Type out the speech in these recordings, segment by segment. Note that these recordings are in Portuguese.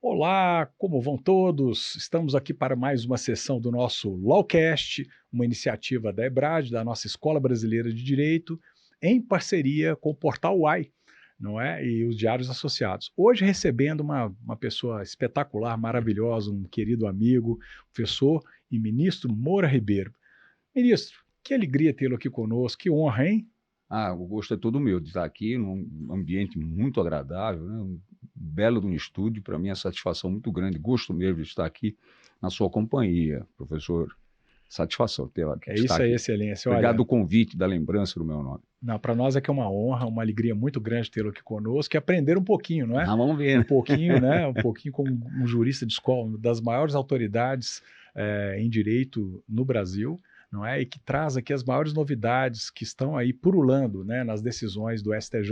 Olá, como vão todos? Estamos aqui para mais uma sessão do nosso LawCast, uma iniciativa da EBRAD, da nossa Escola Brasileira de Direito, em parceria com o Portal UAI, não é? E os Diários Associados. Hoje recebendo uma pessoa espetacular, maravilhosa, um querido amigo, professor e ministro Moura Ribeiro. Ministro, que alegria tê-lo aqui conosco, que honra, hein? O gosto é todo meu de estar aqui num ambiente muito agradável, né? Um belo de um estúdio, para mim é satisfação muito grande, gosto mesmo de estar aqui na sua companhia, professor. Satisfação ter aqui, É estar isso aí, aqui. excelência. Obrigado Olha, do convite, da lembrança do meu nome. não, para nós é que é uma honra, uma alegria muito grande tê-lo aqui conosco e aprender um pouquinho, não é? Vamos ver, Um né? pouquinho, né? Um pouquinho como um jurista de escola, uma das maiores autoridades em direito no Brasil, não é? E que traz aqui as maiores novidades que estão aí purulando, né? Nas decisões do STJ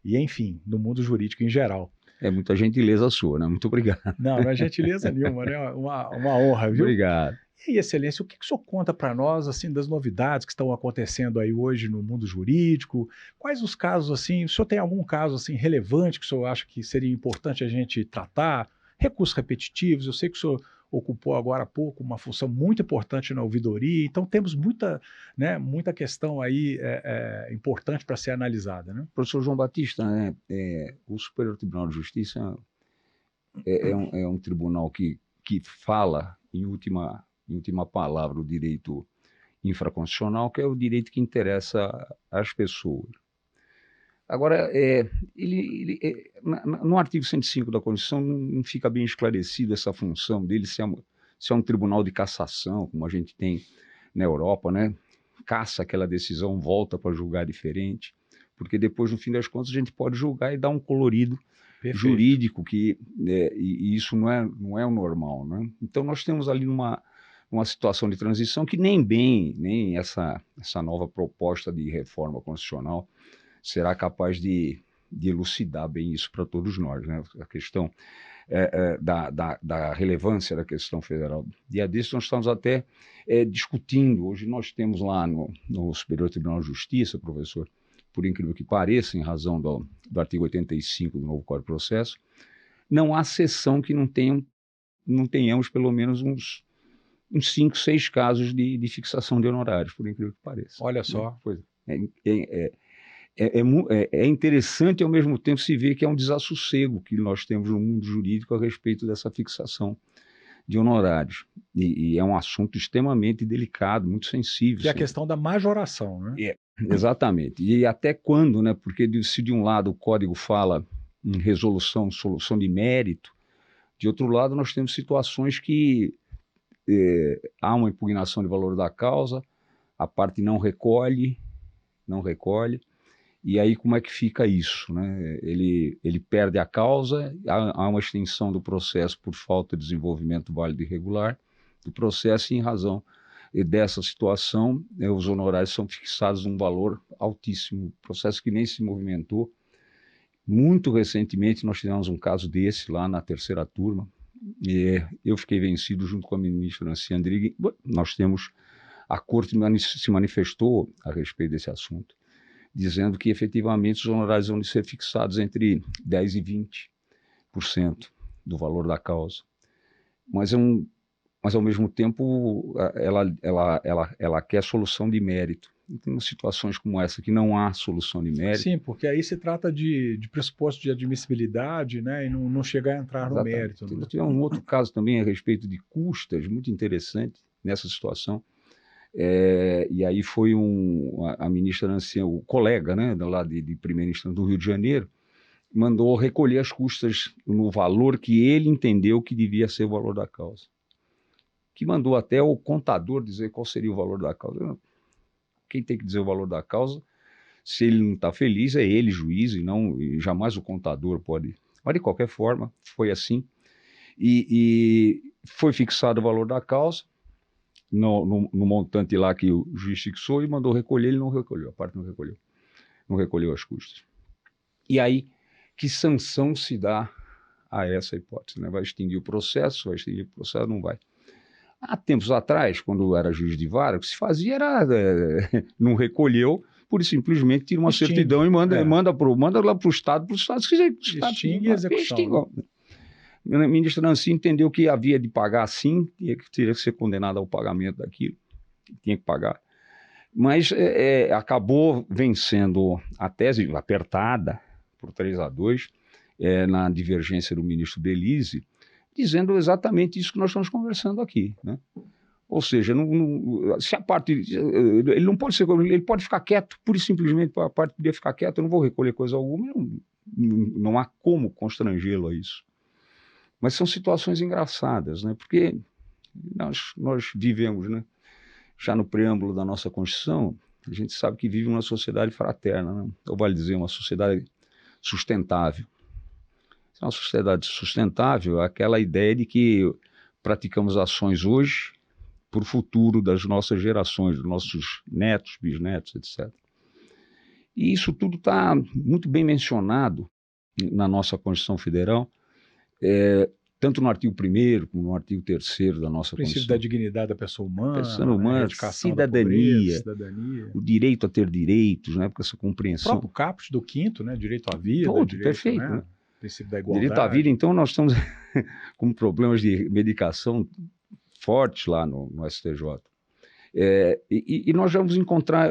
e, enfim, no mundo jurídico em geral. É muita gentileza sua, né? Muito obrigado. Não, não é gentileza nenhuma, né? Uma honra, viu? Obrigado. E aí, excelência, o que o senhor conta para nós, assim, das novidades que estão acontecendo aí hoje no mundo jurídico? Quais os casos, assim, o senhor tem algum caso, assim, relevante que o senhor acha que seria importante a gente tratar? Recursos repetitivos, eu sei que o senhor ocupou agora há pouco uma função muito importante na ouvidoria, então temos muita, né, muita questão aí importante para ser analisada, né? Professor João Batista, né? O Superior Tribunal de Justiça é um tribunal que fala, em última palavra, o direito infraconstitucional, que é o direito que interessa às pessoas. Agora, no artigo 105 da Constituição não fica bem esclarecido essa função dele, se é um tribunal de cassação, como a gente tem na Europa, né? Cassa aquela decisão, volta para julgar diferente, porque depois, no fim das contas, a gente pode julgar e dar um colorido Perfeito. jurídico, e isso não é o normal, né? Então, nós temos ali uma situação de transição que nem essa nova proposta de reforma constitucional será capaz de elucidar bem isso para todos nós, né? A questão da relevância da questão federal. Dia desse nós estamos até discutindo, hoje nós temos lá no Superior Tribunal de Justiça, professor, por incrível que pareça, em razão do artigo 85 do novo Código de Processo, não há sessão que não tenhamos pelo menos uns 5, 6 casos de fixação de honorários, por incrível que pareça. Olha só. Pois é interessante, ao mesmo tempo, se ver que é um desassossego que nós temos no mundo jurídico a respeito dessa fixação de honorários. E é um assunto extremamente delicado, muito sensível. Que é a questão da majoração, né? Exatamente. E até quando, né? Porque se de um lado o código fala em resolução, solução de mérito, de outro lado nós temos situações que há uma impugnação de valor da causa, a parte não recolhe, e aí como é que fica isso, né? Ele perde a causa, há uma extensão do processo por falta de desenvolvimento válido e regular do processo, e em razão dessa situação, os honorários são fixados num valor altíssimo, processo que nem se movimentou. Muito recentemente nós tivemos um caso desse lá na terceira turma, e eu fiquei vencido junto com a ministra Nancy Andrighi. A Corte se manifestou a respeito desse assunto, dizendo que efetivamente os honorários vão ser fixados entre 10% e 20% do valor da causa. Mas ao mesmo tempo ela quer solução de mérito. E tem situações como essa que não há solução de mérito. Sim, porque aí se trata de pressuposto de admissibilidade, né, e não chegar a entrar no mérito. Né? Nós tivemos um outro caso também a respeito de custas, muito interessante nessa situação. E aí foi a ministra Nancy, o colega, né, lá de primeira instância do Rio de Janeiro, mandou recolher as custas no valor que ele entendeu que devia ser o valor da causa. Que mandou até o contador dizer qual seria o valor da causa. Quem tem que dizer o valor da causa, se ele não está feliz, é ele, juiz, e jamais o contador pode. Mas, de qualquer forma, foi assim. E foi fixado o valor da causa, no montante lá que o juiz fixou, e mandou recolher, ele não recolheu, a parte não recolheu as custas. E aí, que sanção se dá a essa hipótese? Né? Vai extinguir o processo, não vai. Há tempos atrás, quando eu era juiz de vara, o que se fazia era, não recolheu, pura e simplesmente tira uma Extingue, certidão e manda lá para o Estado, se quiser. Extingue a execução. Né? A ministra Nancy entendeu que havia de pagar sim, que teria que ser condenado ao pagamento daquilo, tinha que pagar. Mas acabou vencendo a tese, apertada por 3-2, na divergência do ministro Belize, dizendo exatamente isso que nós estamos conversando aqui, né? Ou seja, se a parte, ele não pode ser, ele pode ficar quieto, pura e simplesmente a parte podia ficar quieta, eu não vou recolher coisa alguma, não há como constrangê-lo a isso. Mas são situações engraçadas, né? Porque nós vivemos, né? Já no preâmbulo da nossa Constituição, a gente sabe que vive uma sociedade fraterna, né? Ou vale dizer, uma sociedade sustentável. Uma sociedade sustentável é aquela ideia de que praticamos ações hoje para o futuro das nossas gerações, dos nossos netos, bisnetos, etc. E isso tudo está muito bem mencionado na nossa Constituição Federal, tanto no artigo 1º como no artigo 3º da nossa Constituição. O princípio da dignidade da pessoa humana, cidadania, o direito a ter direitos, né, porque essa compreensão... O próprio caput do 5º, né, direito à vida, direito, perfeito, né? Né? O princípio da igualdade. Direito à vida, então nós estamos com problemas de medicação fortes lá no STJ. E nós vamos encontrar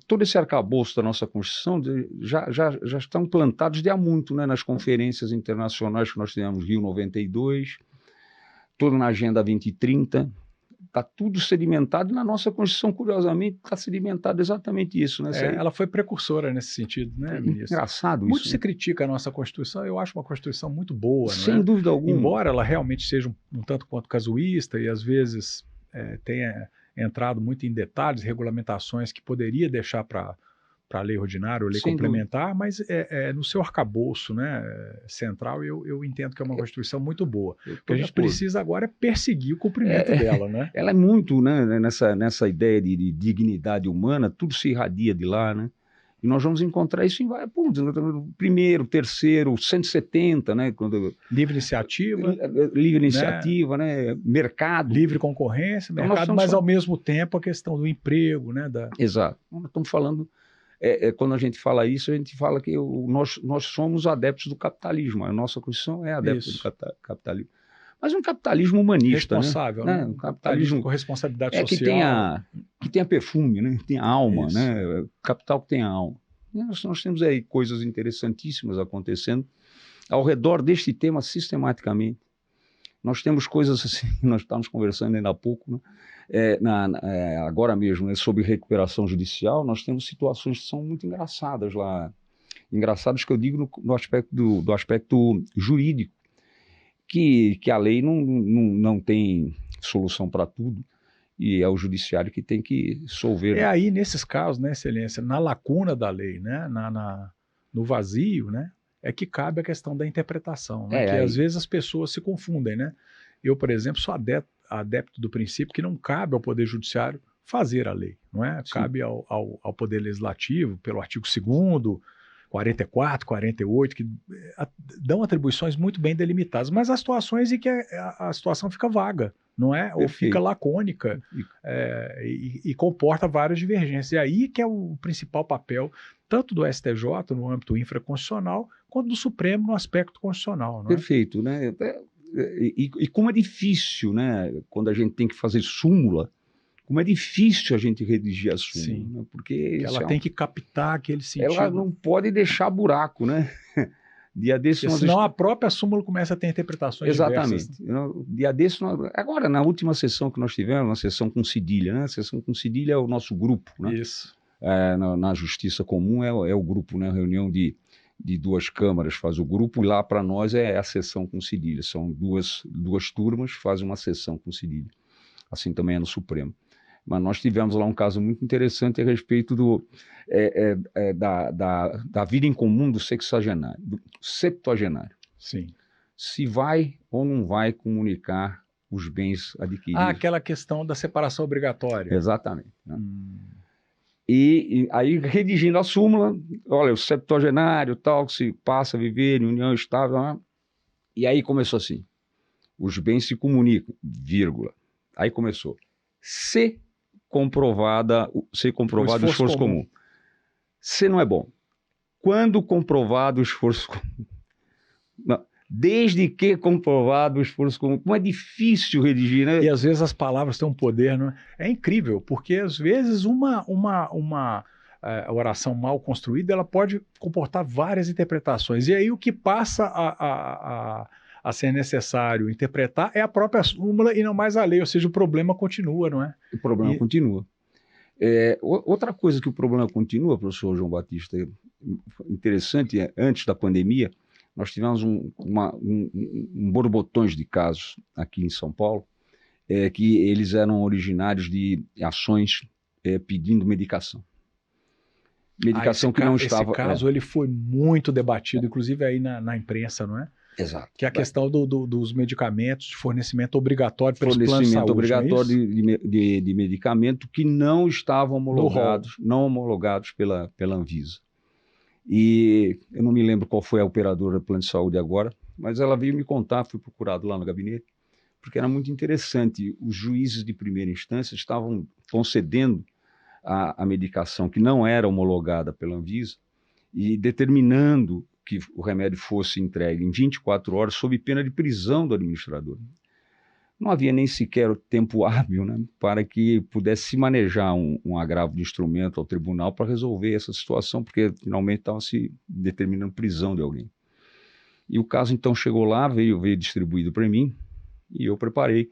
todo esse arcabouço da nossa Constituição já estão plantados de há muito, né, nas conferências internacionais que nós tivemos, Rio 92, toda na Agenda 2030, está tudo sedimentado, e na nossa Constituição, curiosamente, está sedimentado exatamente isso. Né? Ela foi precursora nesse sentido, né, ministro? Engraçado isso. Muito se critica a nossa Constituição, eu acho uma Constituição muito boa. Sem dúvida alguma. Embora ela realmente seja um tanto quanto casuísta e às vezes tenha entrado muito em detalhes, regulamentações que poderia deixar para a lei ordinária ou lei complementar, mas no seu arcabouço, né, central, eu entendo que é uma Constituição muito boa. O que a gente precisa agora é perseguir o cumprimento dela. Né? Ela é muito, né, nessa ideia de dignidade humana, tudo se irradia de lá, né? E nós vamos encontrar isso em vários pontos. Primeiro, terceiro, 170, né? Livre iniciativa. Livre iniciativa, né? Mercado. Livre concorrência, mercado, mas ao mesmo tempo a questão do emprego, né? Exato. Nós estamos falando, quando a gente fala isso, a gente fala que nós somos adeptos do capitalismo. A nossa Constituição é adepta do capitalismo. Mas um capitalismo humanista, responsável, né? Um capitalismo com responsabilidade social. Que tenha perfume, né? Que tenha alma, né? Capital que tenha alma. Nós temos aí coisas interessantíssimas acontecendo ao redor deste tema sistematicamente. Nós temos coisas assim, nós estávamos conversando ainda há pouco, né? Agora mesmo, né? Sobre recuperação judicial, nós temos situações que são muito engraçadas lá. Engraçadas que eu digo no aspecto do aspecto jurídico. Que a lei não tem solução para tudo e é o judiciário que tem que solver. Aí, nesses casos, né, Excelência, na lacuna da lei, né, no vazio, né, é que cabe a questão da interpretação, né, que às vezes as pessoas se confundem. Né? Eu, por exemplo, sou adepto do princípio que não cabe ao Poder Judiciário fazer a lei, não é? Sim. Cabe ao Poder Legislativo, pelo artigo 2º, 44, 48, que dão atribuições muito bem delimitadas, mas há situações em que a situação fica vaga, não é? Ou fica lacônica e comporta várias divergências. E aí que é o principal papel, tanto do STJ no âmbito infraconstitucional, quanto do Supremo no aspecto constitucional. Não é? Perfeito, né? E como é difícil, né? Quando a gente tem que fazer súmula, como é difícil a gente redigir a súmula, né? Porque ela tem que captar aquele sentido. Ela não pode deixar buraco, né? Dia desse senão a própria súmula começa a ter interpretações diversas. Exatamente. Dia desse, agora, na última sessão que nós tivemos, na sessão com cedilha, né? A sessão com cedilha é o nosso grupo, né? Isso. Na Justiça Comum é o grupo, né? A reunião de duas câmaras faz o grupo, e lá para nós é a sessão com cedilha. São duas turmas que fazem uma sessão com cedilha. Assim também é no Supremo. Mas nós tivemos lá um caso muito interessante a respeito da vida em comum do septuagenário. Sim. Se vai ou não vai comunicar os bens adquiridos. Aquela questão da separação obrigatória. Exatamente. Né? E aí, redigindo a súmula, olha, o septuagenário, tal, que se passa a viver em união estável. Né? E aí começou assim, os bens se comunicam, vírgula. Aí começou. Se comprovado o esforço comum. Se não é bom. Quando comprovado o esforço comum. Não. Desde que comprovado o esforço comum. Como é difícil redigir, né? E às vezes as palavras têm um poder, não é? É incrível, porque às vezes uma oração mal construída, ela pode comportar várias interpretações. E aí o que passa a ser necessário interpretar é a própria súmula e não mais a lei, ou seja, o problema continua, não é? O problema continua. Outra coisa que o problema continua, professor João Batista, interessante, antes da pandemia, nós tivemos um borbotões de casos aqui em São Paulo, que eles eram originários de ações pedindo medicação. Medicação que não estava... Esse caso ele foi muito debatido, inclusive aí na imprensa, não é? Exato. Que é a questão dos medicamentos de fornecimento obrigatório pelos planos de fornecimento saúde, obrigatório não é isso? de medicamento que não estavam homologados pela Anvisa. E eu não me lembro qual foi a operadora do plano de saúde agora, mas ela veio me contar, fui procurado lá no gabinete, porque era muito interessante. Os juízes de primeira instância estavam concedendo a medicação que não era homologada pela Anvisa e determinando que o remédio fosse entregue em 24 horas sob pena de prisão do administrador. Não havia nem sequer o tempo hábil, né, para que pudesse se manejar um agravo de instrumento ao tribunal para resolver essa situação, porque finalmente estava se determinando prisão de alguém. E o caso então chegou lá, veio distribuído para mim, e eu preparei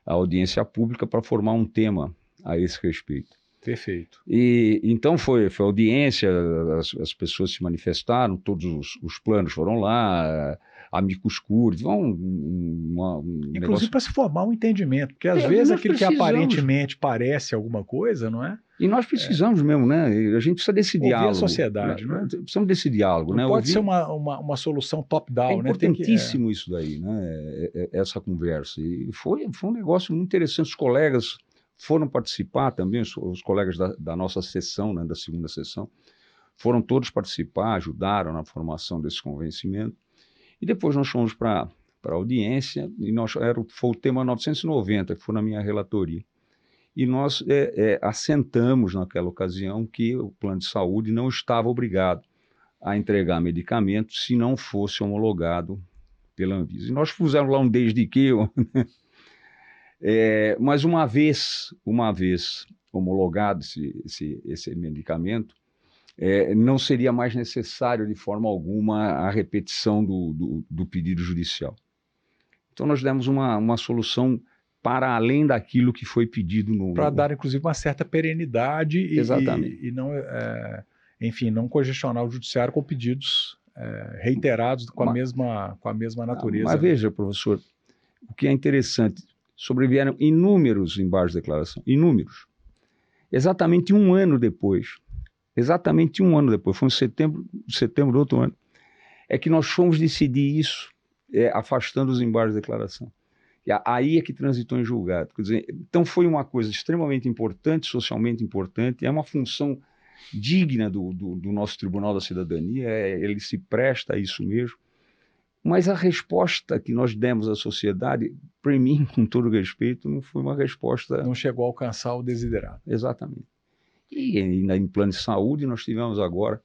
a audiência pública para formar um tema a esse respeito. Perfeito. E então foi audiência, as pessoas se manifestaram, todos os planos foram lá, amicus curiae, inclusive para se formar um entendimento, porque às vezes aquilo que aparentemente parece alguma coisa, não é? E nós precisamos mesmo, né? A gente precisa desse diálogo. Ouvir a sociedade, né? Precisamos desse diálogo, não né? Pode ser uma solução top-down, né? É importantíssimo isso daí, né? Essa conversa. E foi um negócio muito interessante. Os colegas foram participar também, os colegas da nossa sessão, né, da segunda sessão, foram todos participar, ajudaram na formação desse convencimento. E depois nós fomos para a audiência, e foi o tema 990, que foi na minha relatoria. E nós assentamos naquela ocasião que o plano de saúde não estava obrigado a entregar medicamento se não fosse homologado pela Anvisa. E nós pusemos lá um desde que... mas uma vez homologado esse medicamento, não seria mais necessário de forma alguma a repetição do pedido judicial. Então nós demos uma solução para além daquilo que foi pedido para dar inclusive uma certa perenidade e não, enfim, não congestionar o judiciário com pedidos reiterados com a mesma natureza. Mas veja, professor, o que é interessante, sobrevieram inúmeros embargos de declaração, inúmeros. Exatamente um ano depois, foi em setembro do outro ano, é que nós fomos decidir isso, afastando os embargos de declaração. E aí é que transitou em julgado. Quer dizer, então foi uma coisa extremamente importante, socialmente importante, é uma função digna do nosso Tribunal da Cidadania, ele se presta a isso mesmo. Mas a resposta que nós demos à sociedade, para mim, com todo respeito, não foi uma resposta... Não chegou a alcançar o desiderado. Exatamente. E em plano de saúde, nós tivemos agora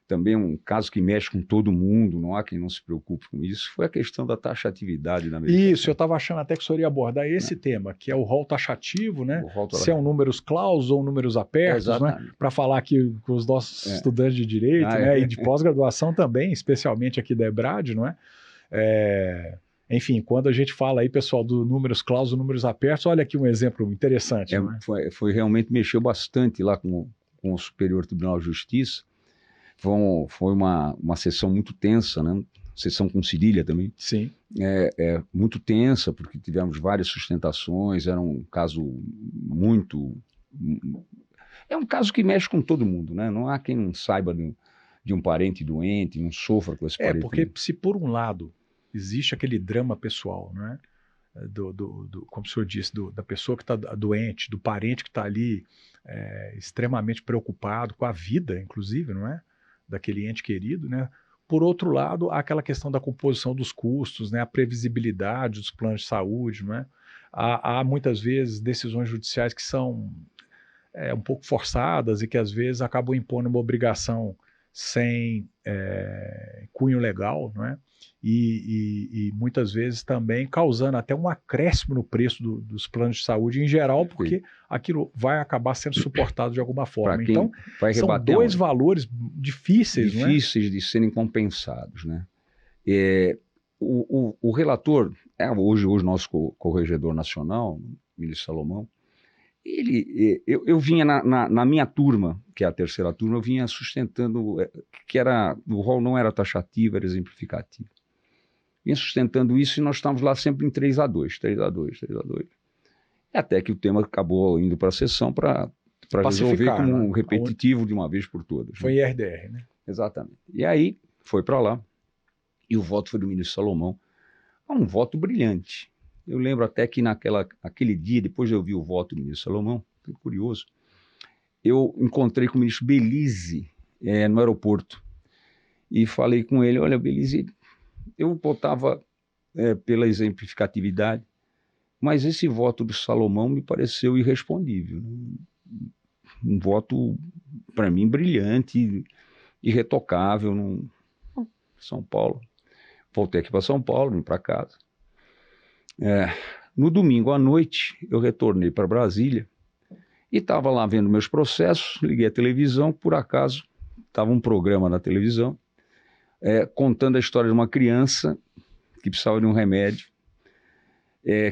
também um caso que mexe com todo mundo, não há quem não se preocupe com isso, foi a questão da taxatividade da medicação. Isso, eu estava achando até que o senhor ia abordar esse tema, que é o rol taxativo, né? Se é um números clausos ou números apertos, né? Para falar aqui com os nossos estudantes de direito, né? E de pós-graduação também, especialmente aqui da EBRAD, não é? Enfim, quando a gente fala aí, pessoal, do números clausos, números apertos, olha aqui um exemplo interessante. Foi realmente, mexeu bastante lá com o Superior Tribunal de Justiça. Foi uma sessão muito tensa, né? Sessão com cedilha também. Sim. Muito tensa, porque tivemos várias sustentações, era um caso muito... É um caso que mexe com todo mundo, né? Não há quem não saiba de um parente doente, não sofra com esse parente. Porque se por um lado existe aquele drama pessoal, né? Como o senhor disse, da pessoa que está doente, do parente que está ali extremamente preocupado com a vida, inclusive, não é? Daquele ente querido, né? Por outro lado, há aquela questão da composição dos custos, né? A previsibilidade dos planos de saúde, não é? há muitas vezes decisões judiciais que são um pouco forçadas e que às vezes acabam impondo uma obrigação sem cunho legal, não é? E muitas vezes também causando até um acréscimo no preço dos planos de saúde em geral, porque aquilo vai acabar sendo suportado de alguma forma. Então, são dois valores difíceis, não é? Difíceis de serem compensados, né? O relator, hoje o nosso corregedor nacional, o ministro Salomão, eu vinha na minha turma, que é a terceira turma, eu vinha sustentando que o rol não era taxativo, era exemplificativo. Vinha sustentando isso e nós estávamos lá sempre em 3-2. Até que o tema acabou indo para a sessão para resolver como um repetitivo de uma vez por todas. Foi IRDR, né? Exatamente. E aí foi para lá e o voto foi do ministro Salomão. Um voto brilhante. Eu lembro até que naquele dia, depois de eu ouvir o voto do ministro Salomão, foi curioso, eu encontrei com o ministro Belize no aeroporto e falei com ele, olha, Belize, eu votava pela exemplificatividade, mas esse voto do Salomão me pareceu irrespondível. Um voto, para mim, brilhante, irretocável, São Paulo. Voltei aqui para São Paulo, vim para casa. No domingo à noite, eu retornei para Brasília e estava lá vendo meus processos, liguei a televisão, por acaso, estava um programa na televisão, contando a história de uma criança que precisava de um remédio,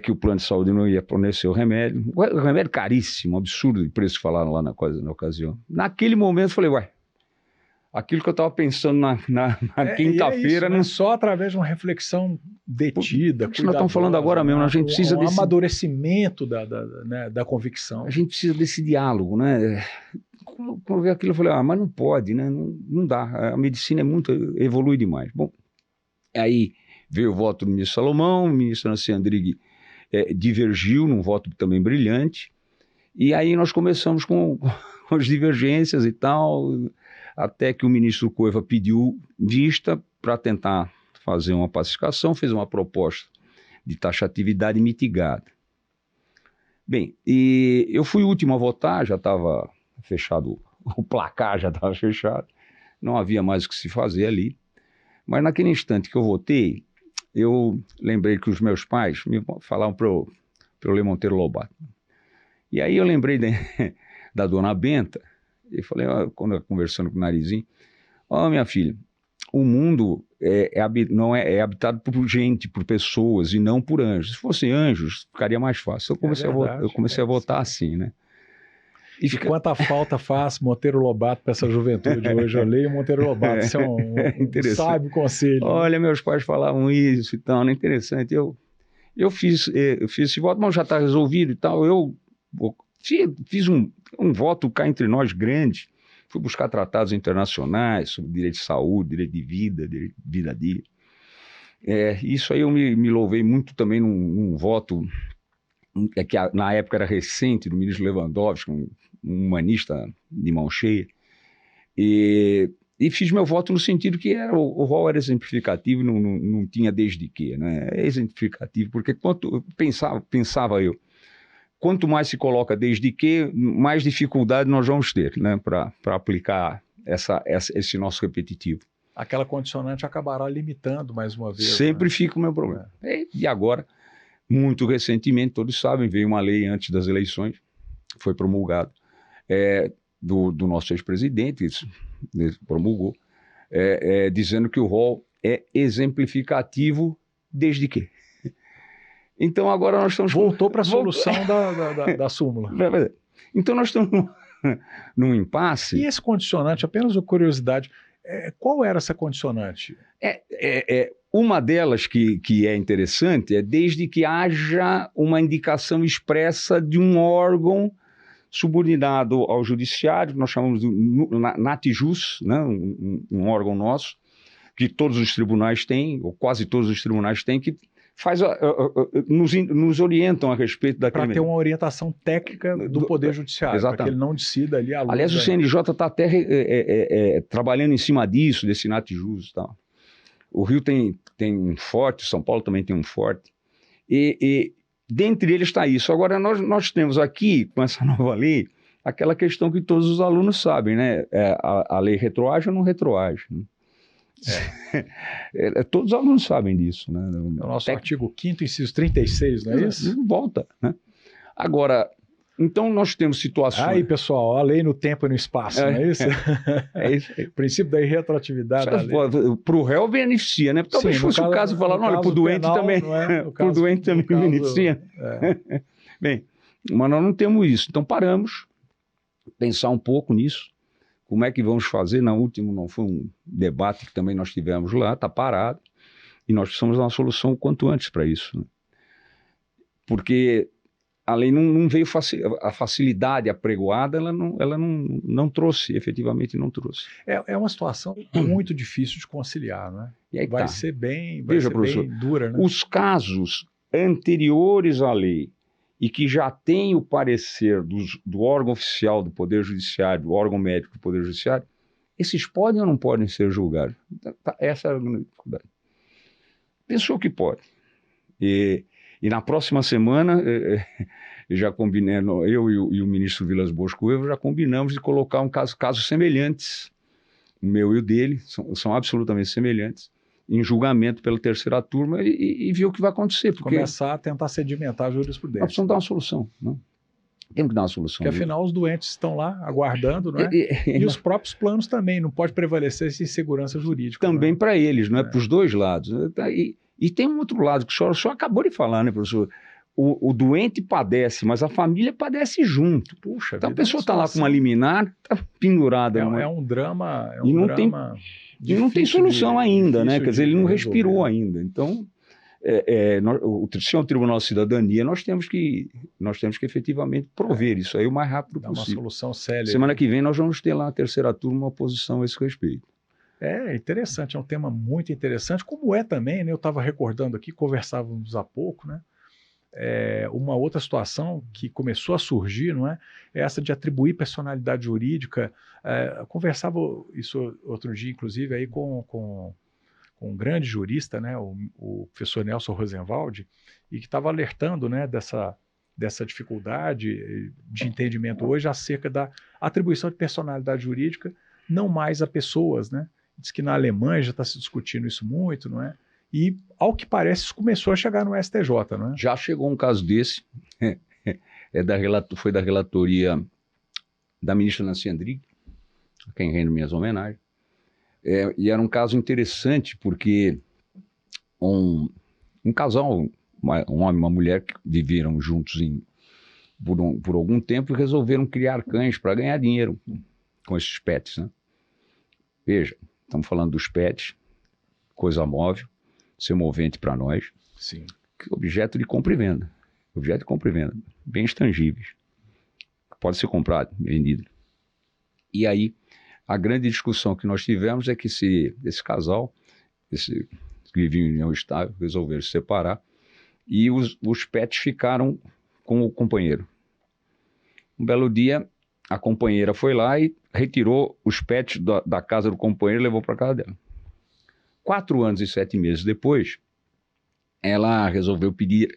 que o plano de saúde não ia fornecer o remédio. O remédio caríssimo, absurdo de preço que falaram lá na ocasião. Naquele momento eu falei, aquilo que eu estava pensando na quinta-feira... Né? Só através de uma reflexão detida, cuidadosa. Nós estamos falando agora mesmo, a gente precisa desse... amadurecimento da convicção. A gente precisa desse diálogo, né? Quando eu vi aquilo, eu falei, mas não pode, né? Não dá, a medicina evolui demais. Bom, aí veio o voto do ministro Salomão, o ministro Nancy Andrighi divergiu num voto também brilhante, e aí nós começamos com as divergências e tal... até que o ministro Coiva pediu vista para tentar fazer uma pacificação, fez uma proposta de taxatividade mitigada. Bem, e eu fui o último a votar, já estava fechado, o placar já estava fechado, não havia mais o que se fazer ali, mas naquele instante que eu votei, eu lembrei que os meus pais me falavam para eu ler Monteiro Lobato. E aí eu lembrei da dona Benta, e falei, quando eu conversando com o Narizinho, minha filha, o mundo não é habitado por gente, por pessoas e não por anjos. Se fossem anjos, ficaria mais fácil. Eu comecei a votar assim, né? E quanta falta faz Monteiro Lobato para essa juventude hoje? Eu leio Monteiro Lobato, isso é um sábio conselho. Olha, meus pais falavam isso e tal, é interessante. Eu fiz esse voto, mas já está resolvido e tal. Eu fiz um voto cá entre nós grande, fui buscar tratados internacionais sobre direito de saúde, direito de vida, direito de vida a dia. Isso aí eu me louvei muito também num voto que na época era recente, do ministro Lewandowski, um humanista de mão cheia, e fiz meu voto no sentido que o rol era exemplificativo, não tinha desde que, né? É exemplificativo, porque pensava eu, quanto mais se coloca desde que, mais dificuldade nós vamos ter, né, para aplicar esse nosso repetitivo. Aquela condicionante acabará limitando mais uma vez. Sempre fica o meu problema. E agora, muito recentemente, todos sabem, veio uma lei antes das eleições, foi promulgado, do nosso ex-presidente, promulgou, dizendo que o rol é exemplificativo desde que. Então agora nós estamos... Voltou para a solução da súmula. Então nós estamos num impasse. E esse condicionante, apenas uma curiosidade, qual era essa condicionante? Uma delas que é interessante é desde que haja uma indicação expressa de um órgão subordinado ao judiciário, nós chamamos de NATJUS, né, um órgão nosso, que todos os tribunais têm, ou quase todos os tribunais têm, que nos orientam a respeito daquele... Para ter uma orientação técnica do Poder Judiciário, para que ele não decida ali a luz. Aliás, o CNJ está até trabalhando em cima disso, desse NATJUS e tal. O Rio tem um forte, São Paulo também tem um forte. E dentre eles está isso. Agora, nós temos aqui, com essa nova lei, aquela questão que todos os alunos sabem, né? A lei retroage ou não retroage, né? Todos os alunos sabem disso, né? É o nosso artigo 5º, inciso 36, não é isso? Não volta, né? Agora, então nós temos situações... Aí, pessoal, a lei no tempo e no espaço, não é isso? É isso aí. O princípio da irretroatividade da lei. Para o réu beneficia, né? Talvez fosse o caso de falar, olha, para o doente penal, também, para o doente também beneficia. Bem, mas nós não temos isso. Então paramos, pensar um pouco nisso. Como é que vamos fazer? Na última, não foi um debate que também nós tivemos lá, está parado, e nós precisamos dar uma solução o quanto antes para isso, né? Porque a lei não veio a facilidade apregoada, ela não trouxe, efetivamente não trouxe. É uma situação muito difícil de conciliar, né? E aí vai ser bem dura, né? Os casos anteriores à lei e que já tem o parecer do órgão oficial do Poder Judiciário, do órgão médico do Poder Judiciário, esses podem ou não podem ser julgados? Essa é a dificuldade. Pensou que pode. E na próxima semana, já combinei, eu e o ministro Vilas Boas Coelho já combinamos de colocar casos semelhantes, o meu e o dele, são absolutamente semelhantes, em julgamento pela terceira turma e ver o que vai acontecer. Porque começar a tentar sedimentar a jurisprudência. Nós precisamos dar uma solução, não? Temos que dar uma solução. Porque afinal os doentes estão lá aguardando, não é? E os próprios planos também, não pode prevalecer essa insegurança jurídica. Também para eles, não é? Para os dois lados. E tem um outro lado que o senhor acabou de falar, né, professor? O doente padece, mas a família padece junto. Puxa, então a pessoa está lá com uma liminar, está pendurada. É um drama. E não tem solução ainda, né? Quer dizer, ele não respirou ainda. Então, se é um Tribunal de Cidadania, nós temos que efetivamente prover isso aí o mais rápido possível. Uma solução séria. Semana que vem nós vamos ter lá na terceira turma uma posição a esse respeito. É interessante, é um tema muito interessante, como é também, né? Eu estava recordando aqui, conversávamos há pouco, né? Uma outra situação que começou a surgir, não é? É essa de atribuir personalidade jurídica. Eu conversava isso outro dia, inclusive, aí com um grande jurista, né? O professor Nelson Rosenwald, e que estava alertando, né, dessa dificuldade de entendimento hoje acerca da atribuição de personalidade jurídica não mais a pessoas, né? Diz que na Alemanha já está se discutindo isso muito, não é? E, ao que parece, isso começou a chegar no STJ, não é? Já chegou um caso desse, foi da relatoria da ministra Nancy Andrighi, a quem rendo minhas homenagens, e era um caso interessante porque um casal, um homem e uma mulher, que viveram juntos por algum tempo e resolveram criar cães para ganhar dinheiro com esses pets, né? Veja, estamos falando dos pets, coisa móvel, semovente para nós. Sim. Objeto de compra e venda. Objeto de compra e venda. Bens tangíveis. Pode ser comprado, vendido. E aí, a grande discussão que nós tivemos é que esse casal, que viviam em união estável, resolveram se separar e os pets ficaram com o companheiro. Um belo dia, a companheira foi lá e retirou os pets da casa do companheiro e levou para a casa dela. 4 anos e 7 meses depois, ela resolveu pedir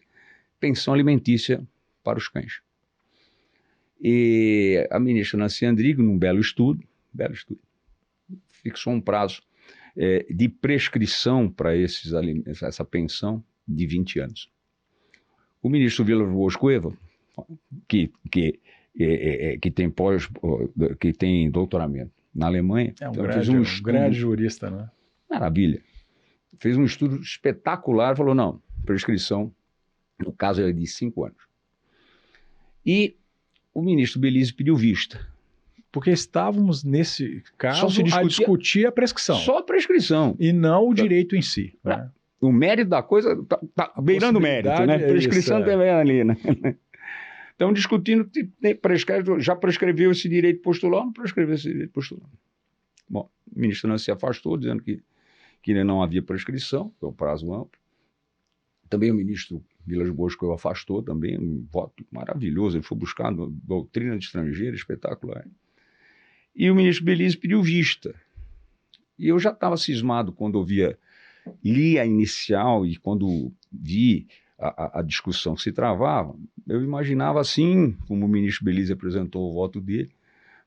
pensão alimentícia para os cães. E a ministra Nancy Andrighi, num belo estudo, fixou um prazo de prescrição para essa pensão de 20 anos. O ministro Vilas Boas Coelho, que tem doutoramento na Alemanha, um grande jurista, né? Maravilha. Fez um estudo espetacular, falou, não, prescrição, no caso, é de 5 anos. E o ministro Belize pediu vista. Porque estávamos, nesse caso, a discutir a prescrição. Só a prescrição. E não o direito em si. Né? O mérito da coisa está beirando o mérito, né? Prescrição também ali, né? Estão discutindo, já prescreveu esse direito postular ou não prescreveu esse direito postular. Bom, o ministro não se afastou, dizendo que não havia prescrição, foi um prazo amplo. Também o ministro Vilas Boas Coelho afastou também, um voto maravilhoso, ele foi buscar doutrina de estrangeiro, espetacular. E o ministro Belize pediu vista. E eu já estava cismado quando li a inicial e quando vi a discussão que se travava, eu imaginava assim, como o ministro Belize apresentou o voto dele,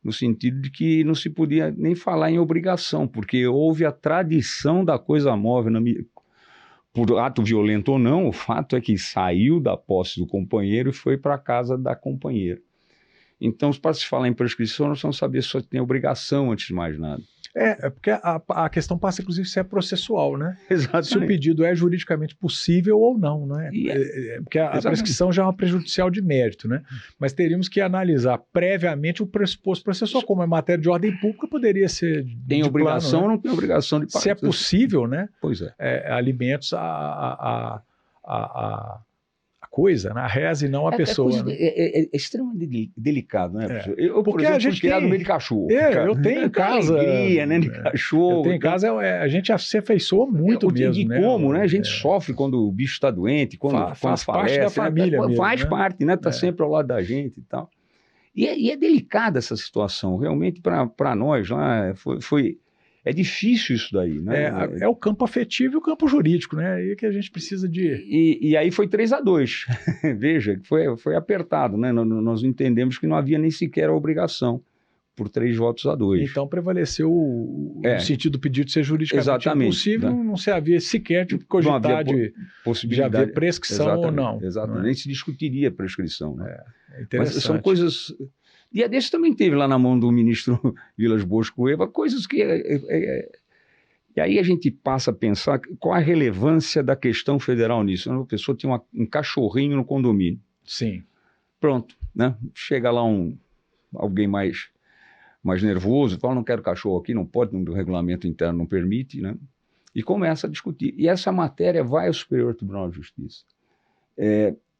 no sentido de que não se podia nem falar em obrigação, porque houve a tradição da coisa móvel, por ato violento ou não, o fato é que saiu da posse do companheiro e foi para a casa da companheira. Então, para se falar em prescrição, nós precisamos saber se só tem obrigação antes de mais nada. É porque a questão passa, inclusive, se é processual, né? Exatamente. Se o pedido é juridicamente possível ou não, né? Porque a prescrição já é uma prejudicial de mérito, né? Mas teríamos que analisar previamente o pressuposto processual, como é matéria de ordem pública, poderia ser tem obrigação plano, né? Ou não tem obrigação de pagar? Se é possível, né? Pois é. Alimentos a coisa, né? A reza e não a pessoa. Né? É extremamente delicado, né, professor? Eu, porque por exemplo, a gente fui criado no meio de cachorro. Eu tenho em casa. Alegria, né, de cachorro. Eu tenho em casa, a gente se afeiçoa muito mesmo. E como, né? A gente sofre quando o bicho está doente, quando faz falece, parte da família. Mesmo, faz parte, né? Está sempre ao lado da gente e tal. E é delicada essa situação, realmente, para nós lá, é difícil isso daí, né? É o campo afetivo e o campo jurídico, né? Aí que a gente precisa de... E aí foi 3-2. Veja, foi apertado, né? Nós entendemos que não havia nem sequer a obrigação, por 3-2. Então prevaleceu o sentido do pedido de ser juridicamente impossível, né? Não se havia sequer de cogitar de haver prescrição ou não. Exatamente, nem se discutiria prescrição. Né? Interessante. Mas são coisas... Dia desse também teve lá na mão do ministro Vilas Boas Cueva coisas que... E aí a gente passa a pensar qual a relevância da questão federal nisso. A pessoa tinha um cachorrinho no condomínio. Sim. Pronto, né? Chega lá alguém mais nervoso, fala, não quero cachorro aqui, não pode, o regulamento interno não permite, né? E começa a discutir. E essa matéria vai ao Superior Tribunal de Justiça.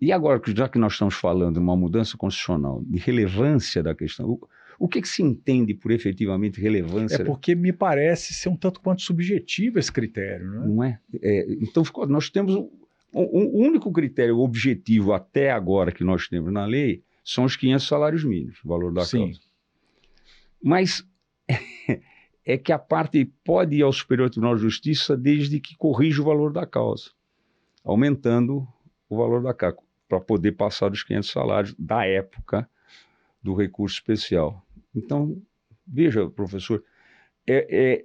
E agora, já que nós estamos falando de uma mudança constitucional, de relevância da questão, o que se entende por efetivamente relevância? É porque me parece ser um tanto quanto subjetivo esse critério, né? Não é? Então, nós temos o único critério objetivo até agora que nós temos na lei são os 500 salários mínimos, o valor da causa. Mas é que a parte pode ir ao Superior Tribunal de Justiça desde que corrija o valor da causa, aumentando o valor da causa, para poder passar dos 500 salários da época do recurso especial. Então, veja, professor, é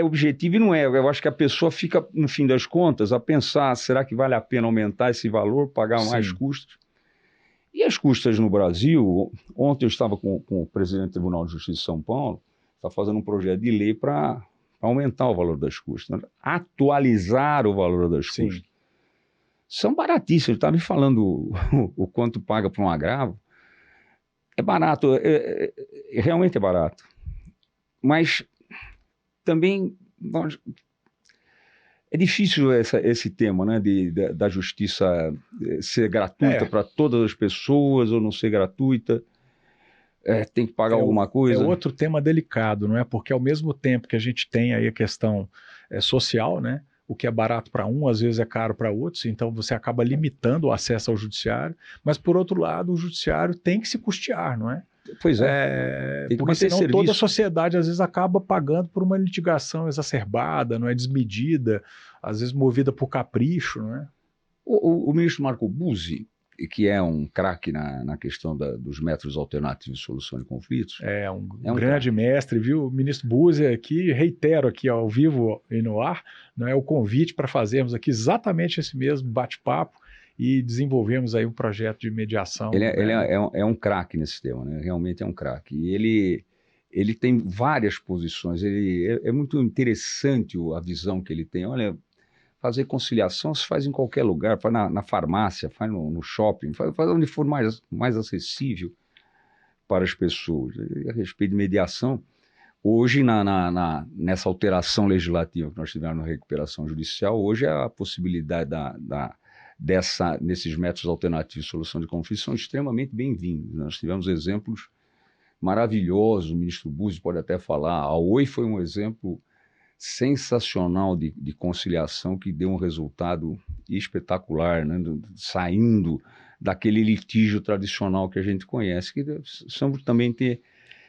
objetivo e não é. Eu acho que a pessoa fica, no fim das contas, a pensar, será que vale a pena aumentar esse valor, pagar mais custos? E as custas no Brasil, ontem eu estava com o presidente do Tribunal de Justiça de São Paulo, está fazendo um projeto de lei para aumentar o valor das custas, né? Atualizar o valor das custas. São baratíssimos. Ele estava me falando o quanto paga para um agravo. É barato, realmente é barato. Mas também é difícil esse tema, né, da justiça ser gratuita para todas as pessoas ou não ser gratuita. Tem que pagar alguma coisa. É outro tema delicado, não é? Porque ao mesmo tempo que a gente tem aí a questão social, né? O que é barato para um, às vezes é caro para outros, então você acaba limitando o acesso ao judiciário, mas por outro lado, o judiciário tem que se custear, não é? Pois porque senão toda a sociedade às vezes acaba pagando por uma litigação exacerbada, não é, desmedida, às vezes movida por capricho, não é? O ministro Marco Buzzi, que é um craque na questão dos métodos alternativos de solução de conflitos. É um grande mestre, viu? O ministro Buzzi aqui, reitero aqui ao vivo e no ar, não é o convite para fazermos aqui exatamente esse mesmo bate-papo e desenvolvemos aí um projeto de mediação. Ele é um craque nesse tema, né? Realmente é um craque. E ele tem várias posições, é muito interessante a visão que ele tem. Olha, fazer conciliação se faz em qualquer lugar, faz na farmácia, faz no shopping, faz onde for mais acessível para as pessoas. E a respeito de mediação, hoje, nessa alteração legislativa que nós tivemos na recuperação judicial, hoje a possibilidade nesses métodos alternativos de solução de conflitos são extremamente bem-vindos. Nós tivemos exemplos maravilhosos, o ministro Buzzi pode até falar, a Oi foi um exemplo sensacional de conciliação que deu um resultado espetacular, né? Saindo daquele litígio tradicional que a gente conhece, que precisamos também ter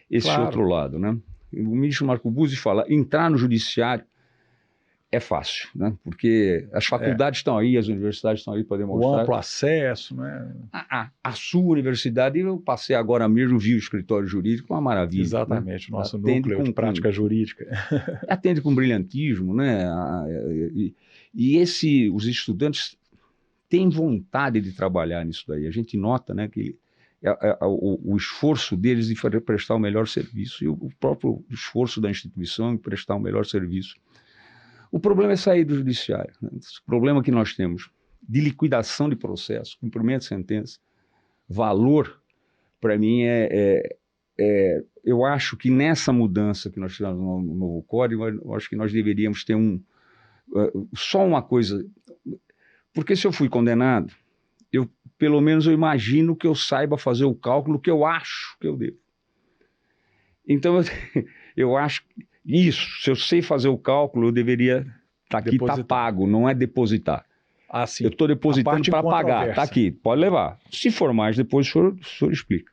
esse outro lado, né? O ministro Marco Buzzi fala, entrar no judiciário é fácil, né? Porque as faculdades estão aí, as universidades estão aí para O demonstrar. amplo acesso, né? A sua universidade, eu passei agora mesmo, vi o escritório jurídico, uma maravilha. Exatamente, né? o nosso núcleo de prática jurídica. Atende com brilhantismo, né? Os estudantes têm vontade de trabalhar nisso daí. A gente nota, né, que o esforço deles de prestar o melhor serviço e o próprio esforço da instituição em prestar o melhor serviço. O problema é sair do judiciário. Né? O problema que nós temos de liquidação de processo, cumprimento de sentença, valor, para mim, eu acho que nessa mudança que nós tivemos no novo código, eu acho que nós deveríamos ter só uma coisa, porque se eu fui condenado, pelo menos eu imagino que eu saiba fazer o cálculo que eu acho que eu devo. Então, eu acho isso, se eu sei fazer o cálculo, eu deveria estar aqui, está pago, não é depositar. Ah, sim. Eu estou depositando para pagar, está aqui, pode levar. Se for mais, depois o senhor explica.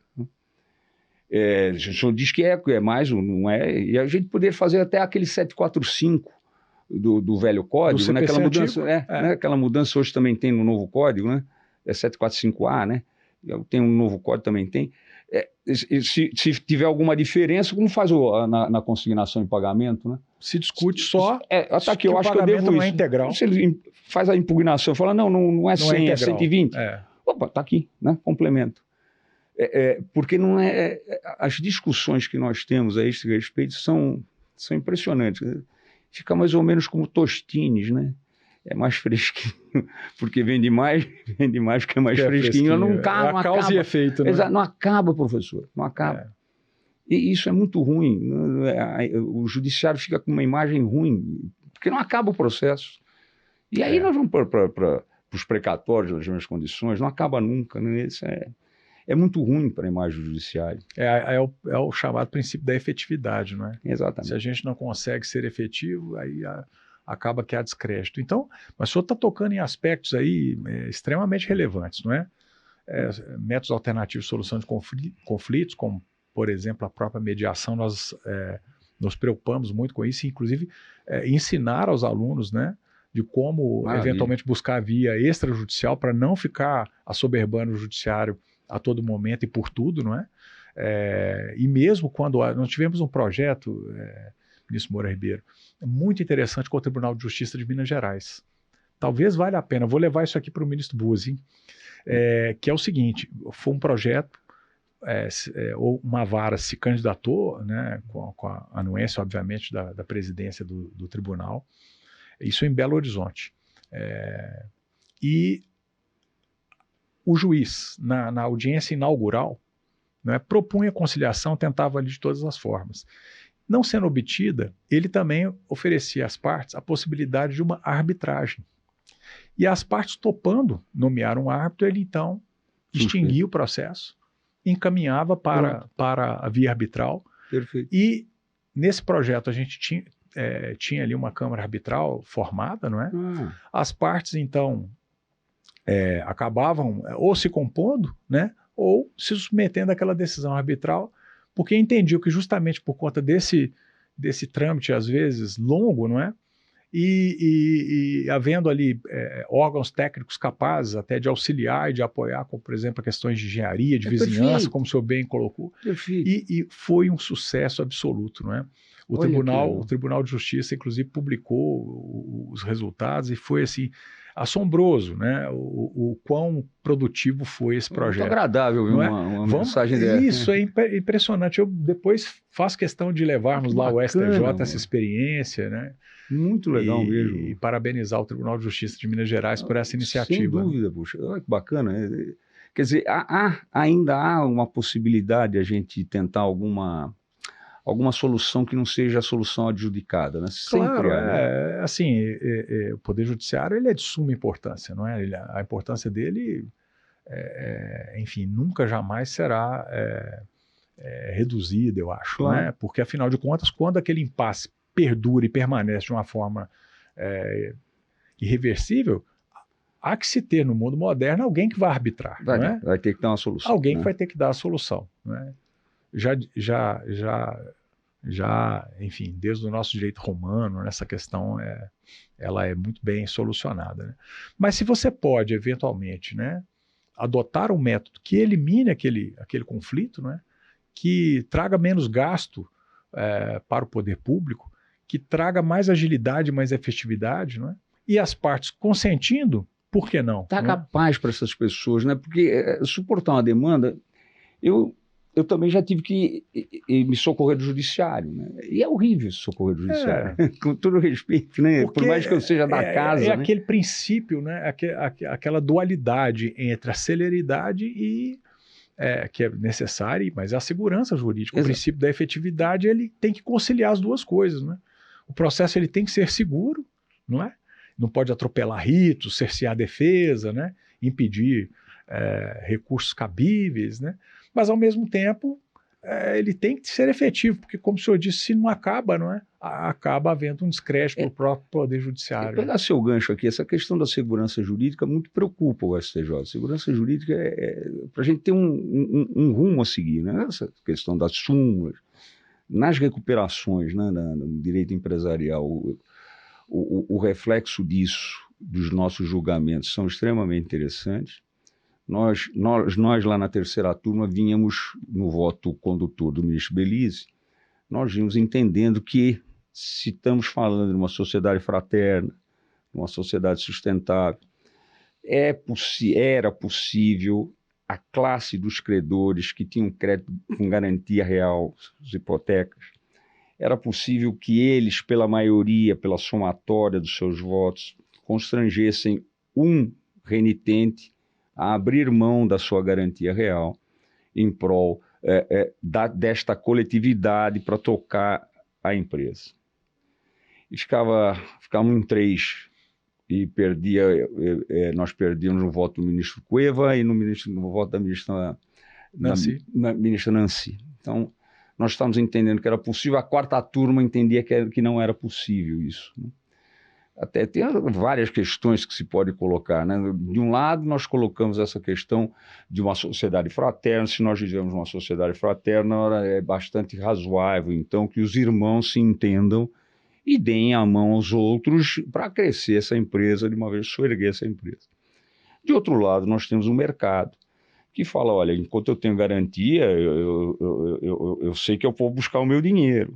O senhor diz que é mais, não é, e a gente poderia fazer até aquele 745 do velho código, né? Aquela mudança, né? Aquela mudança hoje também tem no novo código, né? É 745A, né? Tem um novo código, também tem. Se tiver alguma diferença, como faz na consignação em pagamento, né? Se discute só tá aqui, eu acho que eu devo não isso. É integral. Se ele faz a impugnação, fala, não é 100, é 120. Opa, tá aqui, né? Complemento. Porque não é... As discussões que nós temos a esse respeito são impressionantes. Fica mais ou menos como Tostines, né? É mais fresquinho, porque vende mais porque é mais fresquinho. Não acaba. Causa e efeito, né? Exato, não acaba, professor, não acaba. E isso é muito ruim. O judiciário fica com uma imagem ruim, porque não acaba o processo. E aí nós vamos para os precatórios das mesmas condições, não acaba nunca. Né? Isso é muito ruim para a imagem do judiciário. É o chamado princípio da efetividade, não é? Exatamente. Se a gente não consegue ser efetivo, aí acaba que há descrédito. Então, mas o senhor está tocando em aspectos aí extremamente relevantes, não é? Métodos alternativos de solução de conflitos, como, por exemplo, a própria mediação, nós nos preocupamos muito com isso, inclusive ensinar aos alunos, né, de como eventualmente buscar a via extrajudicial para não ficar assoberbando o judiciário a todo momento e por tudo, não é? E mesmo quando nós tivemos um projeto, ministro Moura Ribeiro, muito interessante com o Tribunal de Justiça de Minas Gerais. Talvez valha a pena, vou levar isso aqui para o ministro Buzzi, que é o seguinte, foi um projeto, uma vara se candidatou, né, com a anuência, obviamente, da presidência do tribunal, isso em Belo Horizonte. E o juiz, na audiência inaugural, né, propunha conciliação, tentava ali de todas as formas. Não sendo obtida, ele também oferecia às partes a possibilidade de uma arbitragem. E as partes topando nomear um árbitro, ele então extinguia o processo, encaminhava para a via arbitral. Perfeito. E nesse projeto a gente tinha ali uma câmara arbitral formada, não é? As partes então acabavam ou se compondo, né, ou se submetendo àquela decisão arbitral, porque entendiam que justamente por conta desse trâmite, às vezes, longo, não é? E havendo ali órgãos técnicos capazes até de auxiliar e de apoiar, como, por exemplo, questões de engenharia, de vizinhança, perfeito, como o senhor bem colocou. E foi um sucesso absoluto, não é? O Tribunal de Justiça, inclusive, publicou os resultados e foi assim assombroso, né? O quão produtivo foi esse projeto. Muito agradável, viu? Uma mensagem dessa. Isso é impressionante. Eu depois faço questão de levarmos lá ao STJ essa experiência, né? Muito legal mesmo. E parabenizar o Tribunal de Justiça de Minas Gerais por essa iniciativa. Sem dúvida, puxa. Olha que bacana. Quer dizer, ainda há uma possibilidade de a gente tentar alguma solução que não seja a solução adjudicada, né? Claro, assim, o Poder Judiciário ele é de suma importância, não é? A importância dele, enfim, nunca jamais será reduzida, eu acho, claro, né? Porque, afinal de contas, quando aquele impasse perdura e permanece de uma forma irreversível, há que se ter no mundo moderno alguém que vai arbitrar, vai ter que dar uma solução. Alguém que vai ter que dar a solução, né? Já já, enfim, desde o nosso direito romano, essa questão ela é muito bem solucionada, né? Mas se você pode, eventualmente, né, adotar um método que elimine aquele conflito, né, que traga menos gasto para o poder público, que traga mais agilidade, mais efetividade, não é? E as partes consentindo, por que não? Traga paz para essas pessoas, né? Porque suportar uma demanda, eu também já tive que me socorrer do judiciário, né? E é horrível socorrer do judiciário, com todo respeito, né? Porque por mais que eu seja da casa. É né? aquele princípio, né? Aquela dualidade entre a celeridade e que é necessária, mas é a segurança jurídica. Exato. O princípio da efetividade, ele tem que conciliar as duas coisas, né? O processo ele tem que ser seguro, não é? Não pode atropelar ritos, cercear a defesa, né? Impedir recursos cabíveis, né? Mas, ao mesmo tempo, ele tem que ser efetivo, porque, como o senhor disse, se não acaba, não é? Acaba havendo um descrédito para o próprio Poder Judiciário. Pegar seu gancho aqui, essa questão da segurança jurídica muito preocupa o STJ. Segurança jurídica para a gente ter um rumo a seguir, né? Essa questão das súmulas, nas recuperações, né, no direito empresarial, o reflexo disso, dos nossos julgamentos, são extremamente interessantes. Nós lá na terceira turma vínhamos no voto condutor do ministro Belize, nós vínhamos entendendo que se estamos falando de uma sociedade fraterna, uma sociedade sustentável, era possível a classe dos credores que tinham crédito com garantia real, as hipotecas, era possível que eles, pela maioria, pela somatória dos seus votos, constrangessem um renitente a abrir mão da sua garantia real em prol desta coletividade para tocar a empresa. E ficávamos em 3 e nós perdíamos no voto do ministro Cueva e no voto da ministra Nancy. Então, nós estávamos entendendo que era possível, a quarta turma entendia que não era possível isso, né? Até tem várias questões que se pode colocar, né? De um lado, nós colocamos essa questão de uma sociedade fraterna. Se nós vivemos uma sociedade fraterna, é bastante razoável, então, que os irmãos se entendam e deem a mão aos outros para crescer essa empresa, de uma vez soerguer essa empresa. De outro lado, nós temos um mercado que fala, olha, enquanto eu tenho garantia, eu sei que eu vou buscar o meu dinheiro.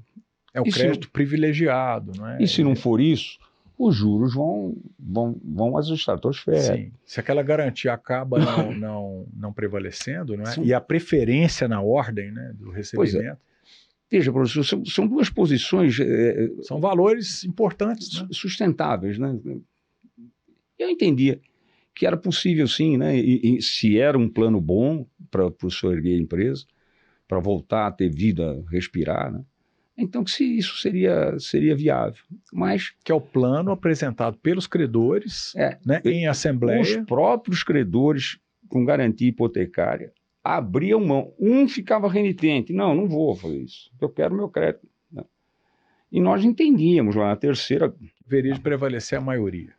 É o crédito privilegiado, não é? E se não for isso, os juros vão às estratosferas. Sim. Se aquela garantia acaba não prevalecendo, não é? Sim. E a preferência na ordem, né, do recebimento. Veja, professor, são duas posições... são valores importantes, né? Sustentáveis, né? Eu entendia que era possível, sim, né? E se era um plano bom para o senhor erguer a empresa, para voltar a ter vida, respirar, né? Então, que se isso seria viável. Mas, que é o plano apresentado pelos credores, né, em assembleia. Os próprios credores, com garantia hipotecária, abriam mão. Um ficava renitente. Não vou fazer isso. Eu quero meu crédito. Né? E nós entendíamos lá na terceira... Deveria de prevalecer a maioria.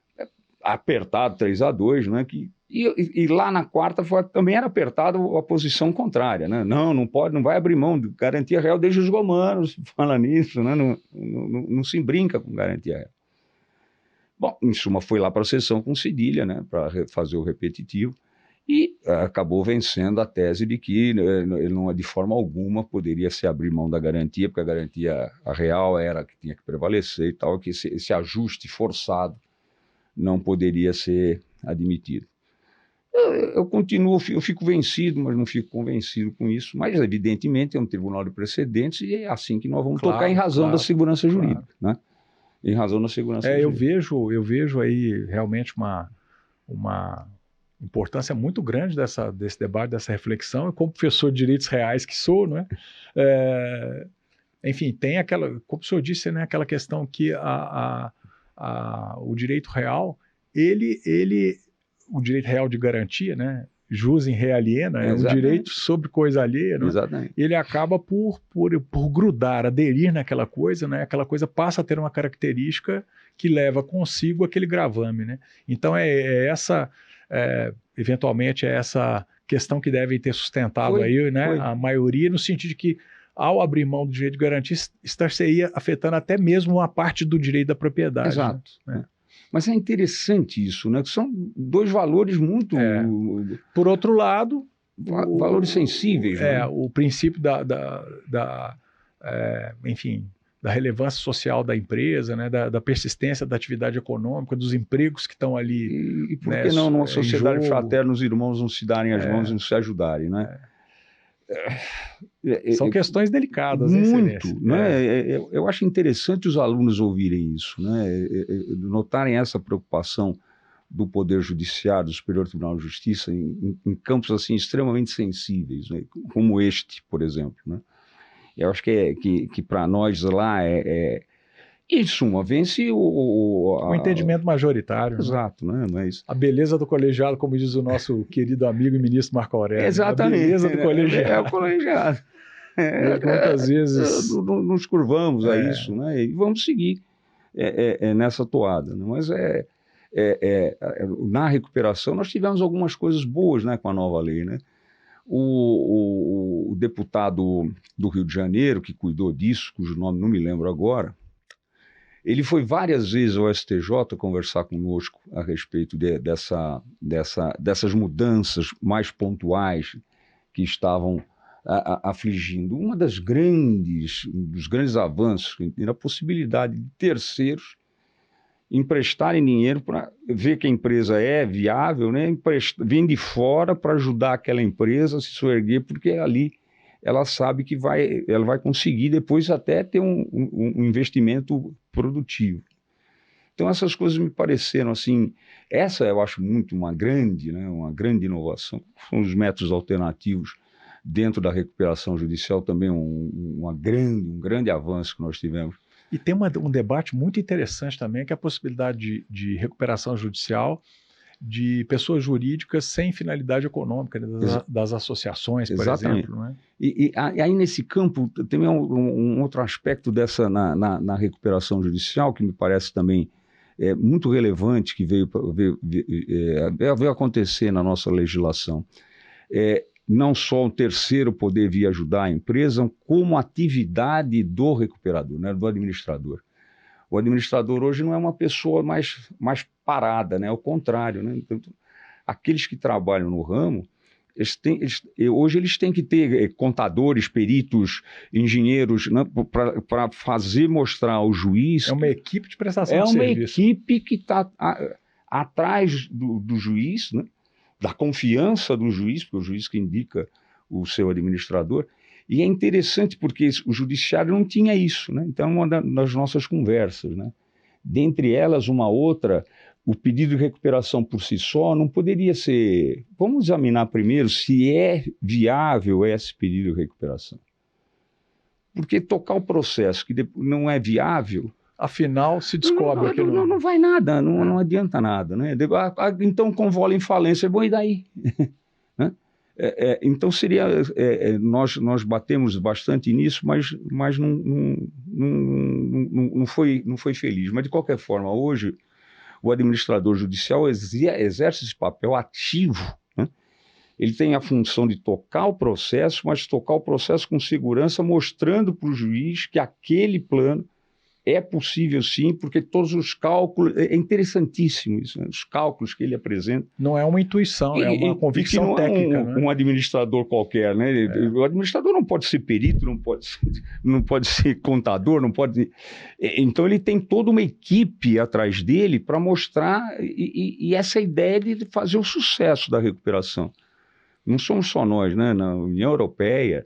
Apertado 3-2, né? E lá na quarta também era apertado a posição contrária, né? Não pode, não vai abrir mão de garantia real desde os romanos, fala nisso, né? Não se brinca com garantia real. Bom, em suma, foi lá para a sessão com cedilha, né? Para fazer o repetitivo, e acabou vencendo a tese de que ele não, de forma alguma, poderia se abrir mão da garantia, porque a garantia real era que tinha que prevalecer e tal, que esse ajuste forçado não poderia ser admitido. Eu continuo, eu fico vencido, mas não fico convencido com isso. Mas, evidentemente, é um tribunal de precedentes e é assim que nós vamos tocar em razão da segurança jurídica. Né? Em razão da segurança jurídica. Eu vejo aí realmente uma importância muito grande desse debate, dessa reflexão, e como professor de direitos reais que sou, não é? Enfim, tem aquela, como o senhor disse, né, aquela questão que o direito real, o direito real de garantia, né, jus in re aliena, é um direito sobre coisa alheia, né? Exatamente. Ele acaba por grudar, aderir naquela coisa, né? Aquela coisa passa a ter uma característica que leva consigo aquele gravame, né? Então eventualmente é essa questão que deve ter sustentado a maioria, no sentido de que ao abrir mão do direito de garantia, estar-se-ia afetando até mesmo uma parte do direito da propriedade. Exato. Né? Mas é interessante isso, né? Que são dois valores muito... Por outro lado... valores sensíveis. Né? O princípio enfim, da relevância social da empresa, né? da persistência da atividade econômica, dos empregos que estão ali. E por que não numa sociedade fraterna os irmãos não se darem as mãos e não se ajudarem, né? São questões delicadas, muito, né? Eu acho interessante os alunos ouvirem isso, né? Notarem essa preocupação do Poder Judiciário, do Superior Tribunal de Justiça, em campos assim extremamente sensíveis, né? Como este, por exemplo, né? Eu acho que para nós lá em suma, vence o entendimento majoritário. Exato, né? Mas... A beleza do colegiado, como diz o nosso querido amigo e ministro Marco Aurélio. Exatamente. A beleza do colegiado. É o colegiado. Muitas vezes... Nos curvamos a isso, né? E vamos seguir nessa toada. Né? Mas na recuperação nós tivemos algumas coisas boas, né, com a nova lei, né? O deputado do Rio de Janeiro, que cuidou disso, cujo nome não me lembro agora, ele foi várias vezes ao STJ conversar conosco a respeito dessas mudanças mais pontuais que estavam afligindo. Dos grandes avanços era a possibilidade de terceiros emprestarem dinheiro para ver que a empresa é viável, né? Vem de fora para ajudar aquela empresa a se soerguer, porque ali ela sabe que ela vai conseguir depois até ter um investimento produtivo. Então essas coisas me pareceram assim, essa eu acho muito uma grande inovação. São os métodos alternativos dentro da recuperação judicial, também um grande avanço que nós tivemos. E tem um debate muito interessante também, que é a possibilidade de recuperação judicial de pessoas jurídicas sem finalidade econômica, né, das associações, por exemplo. Né? E aí nesse campo tem um outro aspecto dessa na recuperação judicial que me parece também muito relevante, que veio acontecer na nossa legislação. Não só um terceiro poder vir ajudar a empresa, como atividade do recuperador, né, do administrador. O administrador hoje não é uma pessoa mais parada, né, ao contrário. Né? Então, aqueles que trabalham no ramo, hoje eles têm que ter contadores, peritos, engenheiros, né, para mostrar ao juiz... É uma equipe de prestação de serviço. É uma equipe que está atrás do juiz, né? Da confiança do juiz, porque o juiz que indica o seu administrador, e é interessante porque o judiciário não tinha isso, né? Então, uma das nossas conversas, né? Dentre elas, uma outra, o pedido de recuperação por si só não poderia ser... Vamos examinar primeiro se é viável esse pedido de recuperação. Porque tocar o processo que não é viável... Afinal, se descobre que não vai nada, não adianta nada. Né? Então, convola em falência, bom, e daí? Né? Então, seria... nós batemos bastante nisso, mas não foi feliz. Mas, de qualquer forma, hoje, o administrador judicial exerce esse papel ativo. Né? Ele tem a função de tocar o processo, mas tocar o processo com segurança, mostrando para o juiz que aquele plano é possível sim, porque todos os cálculos... É interessantíssimo isso, né? Os cálculos que ele apresenta. Não é uma intuição, é uma convicção técnica. Não é um administrador qualquer, né? O administrador não pode ser perito, não pode ser contador, não pode... Então ele tem toda uma equipe atrás dele para mostrar e essa ideia de fazer o sucesso da recuperação. Não somos só nós, né? Na União Europeia...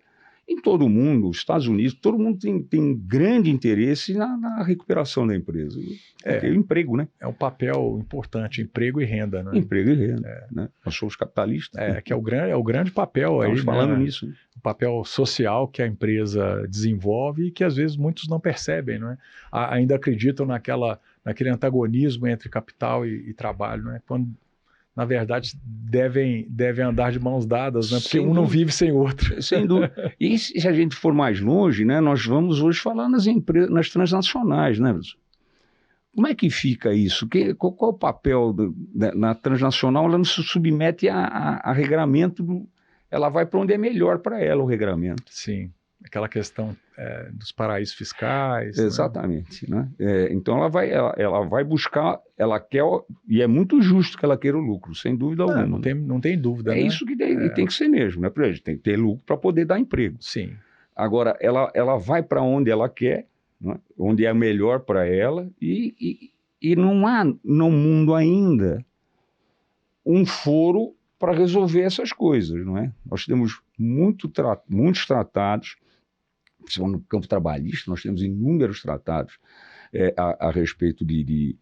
Em todo o mundo, os Estados Unidos, todo mundo tem grande interesse na recuperação da empresa. Porque o emprego, né? É um papel importante, emprego e renda. Né? Emprego e renda. Né? Nós somos capitalistas. Que é o grande papel. Estamos aí, falando né? nisso. O papel social que a empresa desenvolve e que às vezes muitos não percebem. Não é? Ainda acreditam naquele antagonismo entre capital e trabalho. Né? Quando, na verdade, devem andar de mãos dadas, né? Porque um não vive sem o outro. Sem dúvida. E se a gente for mais longe, né, nós vamos hoje falar nas transnacionais, né? Como é que fica isso? Qual é o papel na transnacional? Ela não se submete a regramento, ela vai para onde é melhor para ela o regramento. Sim. Aquela questão dos paraísos fiscais. Exatamente. Né? Então ela vai buscar, ela quer, e é muito justo que ela queira o lucro, sem dúvida alguma. Não tem dúvida. É isso que tem que ser mesmo, né? A gente tem que ter lucro para poder dar emprego. Sim. Agora, ela vai para onde ela quer, né? Onde é melhor para ela, e não há no mundo ainda um foro para resolver essas coisas, não é? Nós temos muitos tratados, principalmente no campo trabalhista, nós temos inúmeros tratados a respeito de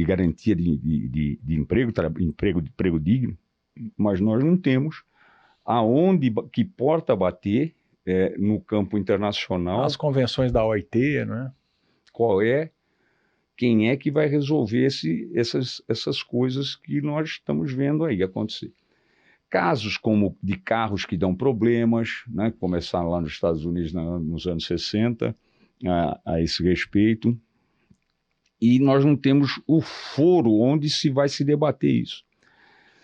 garantia de emprego digno, mas nós não temos que porta bater no campo internacional. As convenções da OIT, né? Quem é que vai resolver essas coisas que nós estamos vendo aí acontecer. Casos como de carros que dão problemas, né, começaram lá nos Estados Unidos nos anos 60, a esse respeito, e nós não temos o foro onde se vai se debater isso.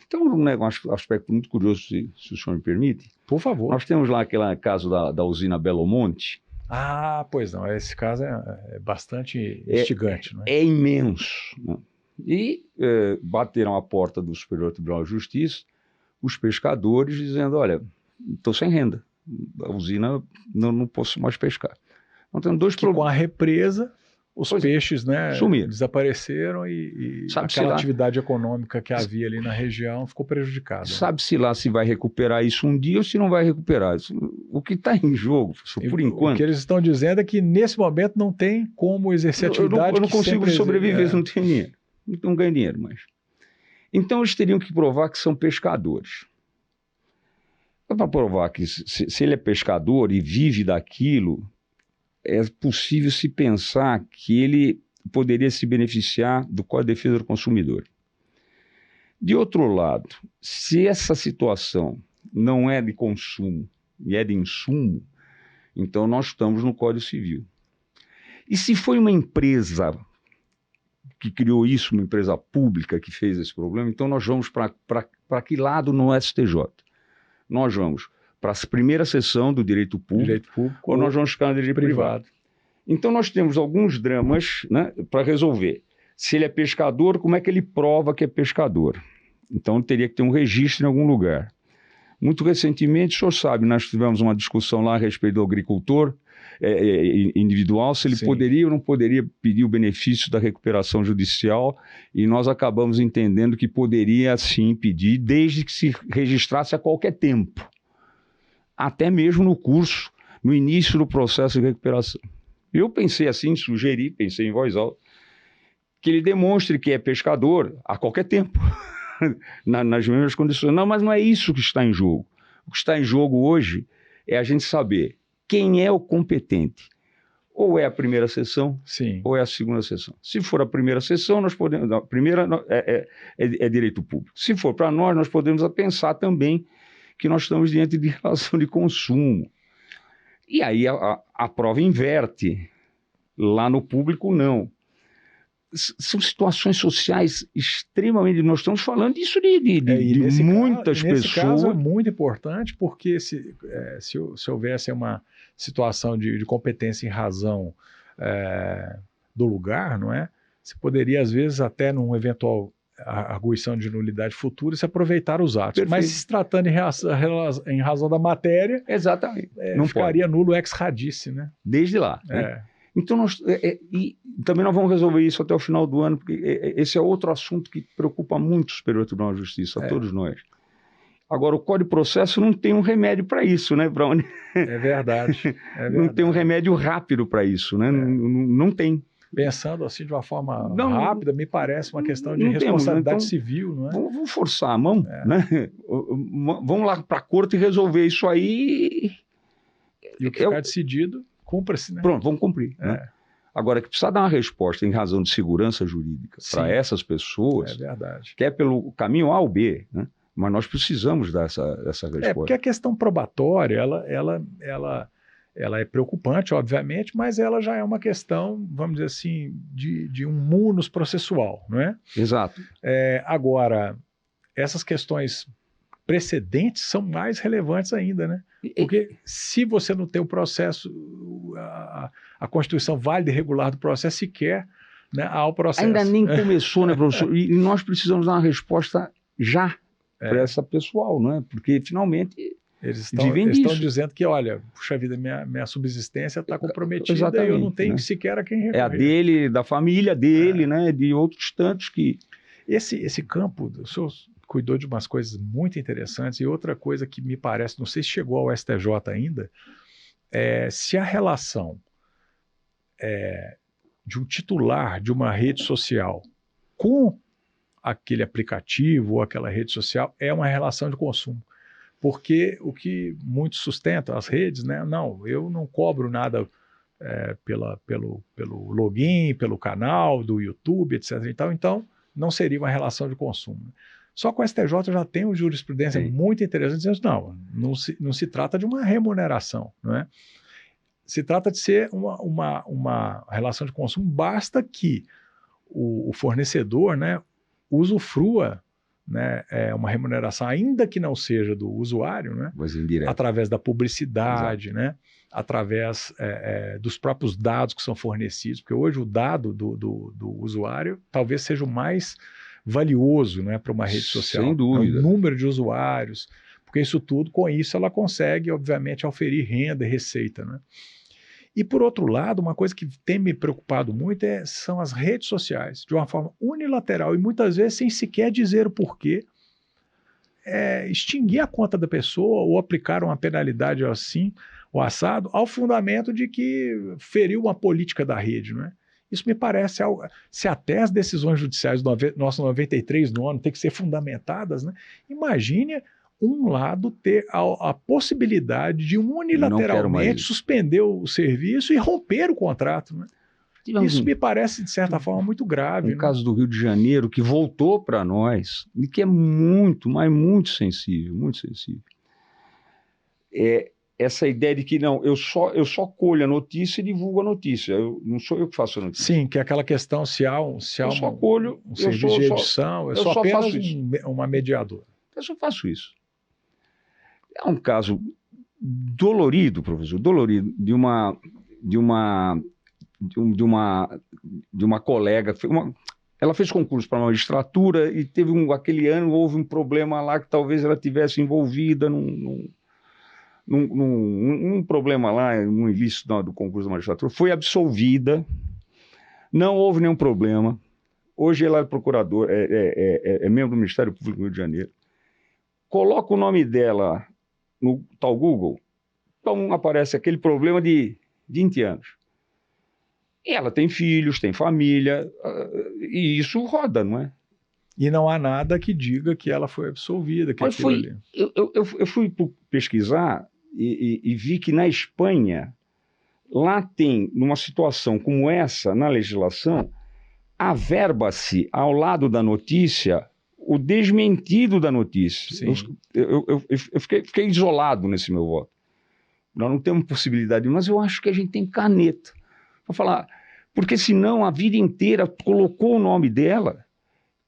Então, um aspecto muito curioso, se o senhor me permite. Por favor. Nós temos lá aquele caso da usina Belo Monte. Pois não, esse caso é bastante instigante. Né? É imenso. Né? E bateram a porta do Superior Tribunal de Justiça os pescadores dizendo, olha, estou sem renda, a usina não posso mais pescar. Então tem dois problemas. Com a represa, os peixes, né, sumiram, desapareceram e aquela atividade econômica que havia ali na região ficou prejudicada. Sabe-se lá se vai recuperar isso um dia ou se não vai recuperar. O que está em jogo, por enquanto... O que eles estão dizendo é que nesse momento não tem como exercer atividade. Eu não consigo sobreviver, não tenho dinheiro. Não ganho dinheiro mais. Então eles teriam que provar que são pescadores. Para provar que se ele é pescador e vive daquilo, é possível se pensar que ele poderia se beneficiar do Código de Defesa do Consumidor. De outro lado, se essa situação não é de consumo e é de insumo, então nós estamos no Código Civil. E se foi uma empresa que criou isso, uma empresa pública que fez esse problema, então nós vamos para que lado no STJ? Nós vamos para a primeira seção do direito público ou nós vamos ficar no direito privado. Então nós temos alguns dramas, né, para resolver. Se ele é pescador, como é que ele prova que é pescador? Então ele teria que ter um registro em algum lugar. Muito recentemente, o senhor sabe, nós tivemos uma discussão lá a respeito do agricultor individual, se ele poderia ou não poderia pedir o benefício da recuperação judicial, e nós acabamos entendendo que poderia sim pedir, desde que se registrasse a qualquer tempo, até mesmo no curso, no início do processo de recuperação. Eu pensei assim, pensei em voz alta, que ele demonstre que é pescador a qualquer tempo, nas mesmas condições. Não, mas não é isso que está em jogo. O que está em jogo hoje é a gente saber quem é o competente. Ou é a primeira sessão, ou é a segunda sessão. Se for a primeira sessão, nós podemos... A primeira é direito público. Se for para nós podemos pensar também que nós estamos diante de relação de consumo. E aí a prova inverte. Lá no público, não. São situações sociais extremamente... Nós estamos falando disso de muitas pessoas. Nesse caso é muito importante, porque se houvesse uma situação de competência em razão do lugar, não é? Você poderia, às vezes, até num eventual arguição de nulidade futura, se aproveitar os atos. Perfeito. Mas se tratando em razão da matéria, exatamente. Não ficaria nulo ex radice, né? Desde lá. Né? Então, e também nós vamos resolver isso até o final do ano, porque esse é outro assunto que preocupa muito o Superior Tribunal de Justiça, a todos nós. Agora, o Código de Processo não tem um remédio para isso, né? É verdade. Não tem um remédio rápido para isso, né? Não tem. Pensando assim de uma forma rápida, me parece uma questão de responsabilidade civil, não é? Vamos forçar a mão, né? Vamos lá para a corte e resolver isso aí. E o que ficar decidido, cumpra-se, né? Pronto, vamos cumprir. Né? Agora, que precisa dar uma resposta em razão de segurança jurídica para essas pessoas, é verdade. Que é pelo caminho A ou B, né? Mas nós precisamos dar essa resposta. Porque a questão probatória, ela é preocupante, obviamente, mas ela já é uma questão, vamos dizer assim, de um munus processual, não é? Exato. Agora, essas questões precedentes são mais relevantes ainda, né? Porque se você não tem o processo, a constituição válida e regular do processo, sequer, né, há o processo. Ainda nem começou, né, professor? E nós precisamos dar uma resposta já para essa pessoal, não é? Porque finalmente eles vivem estão disso. dizendo que, olha, puxa vida, minha subsistência está comprometida. Exatamente, e eu não tenho né? sequer a quem recorrer. É a dele, da família dele, né? De outros tantos que... Esse campo, o senhor cuidou de umas coisas muito interessantes, e outra coisa que me parece, não sei se chegou ao STJ ainda, é se a relação de um titular de uma rede social com aquele aplicativo ou aquela rede social é uma relação de consumo. Porque o que muitos sustentam, as redes, né? Não, eu não cobro nada pelo login, pelo canal do YouTube, etc. Então, não seria uma relação de consumo. Só que o STJ já tem uma jurisprudência muito interessante, dizendo não se trata de uma remuneração, não é? Se trata de ser uma relação de consumo, basta que o fornecedor, né, usufrua, né, uma remuneração, ainda que não seja do usuário, né, através da publicidade, né, através dos próprios dados que são fornecidos, porque hoje o dado do usuário talvez seja o mais valioso, né, para uma rede social. Sem dúvida. É o número de usuários, porque isso tudo, com isso, ela consegue, obviamente, oferir renda e receita, né? E, por outro lado, uma coisa que tem me preocupado muito são as redes sociais, de uma forma unilateral e muitas vezes sem sequer dizer o porquê, extinguir a conta da pessoa ou aplicar uma penalidade assim, ou assado, ao fundamento de que feriu uma política da rede, não é? Isso me parece algo. Se até as decisões judiciais do nosso 93/9 têm que ser fundamentadas, né? Imagine um lado ter a possibilidade de unilateralmente suspender o serviço e romper o contrato, né? Isso me parece, de certa forma, muito grave. Um caso do Rio de Janeiro que voltou para nós e que é muito, mas muito sensível, muito sensível. Essa ideia de que não, eu só colho a notícia e divulgo a notícia. Não sou eu que faço a notícia. Sim, que é aquela questão se há um serviço de edição, eu sou apenas uma mediadora. Eu só faço isso. É um caso dolorido, professor, dolorido, de uma colega. Ela fez concurso para magistratura e teve aquele ano houve um problema lá que talvez ela tivesse envolvida num problema lá, num ilícito do concurso da magistratura. Foi absolvida, não houve nenhum problema. Hoje ela é procuradora, é membro do Ministério Público do Rio de Janeiro. Coloca o nome dela no tal Google, então aparece aquele problema de 20 anos. Ela tem filhos, tem família, e isso roda, não é? E não há nada que diga que ela foi absolvida. Eu fui pesquisar e vi que na Espanha, lá tem, numa situação como essa, na legislação, averba-se ao lado da notícia o desmentido da notícia. Eu fiquei isolado nesse meu voto. Nós não temos possibilidade, mas eu acho que a gente tem caneta para falar, porque senão a vida inteira colocou o nome dela.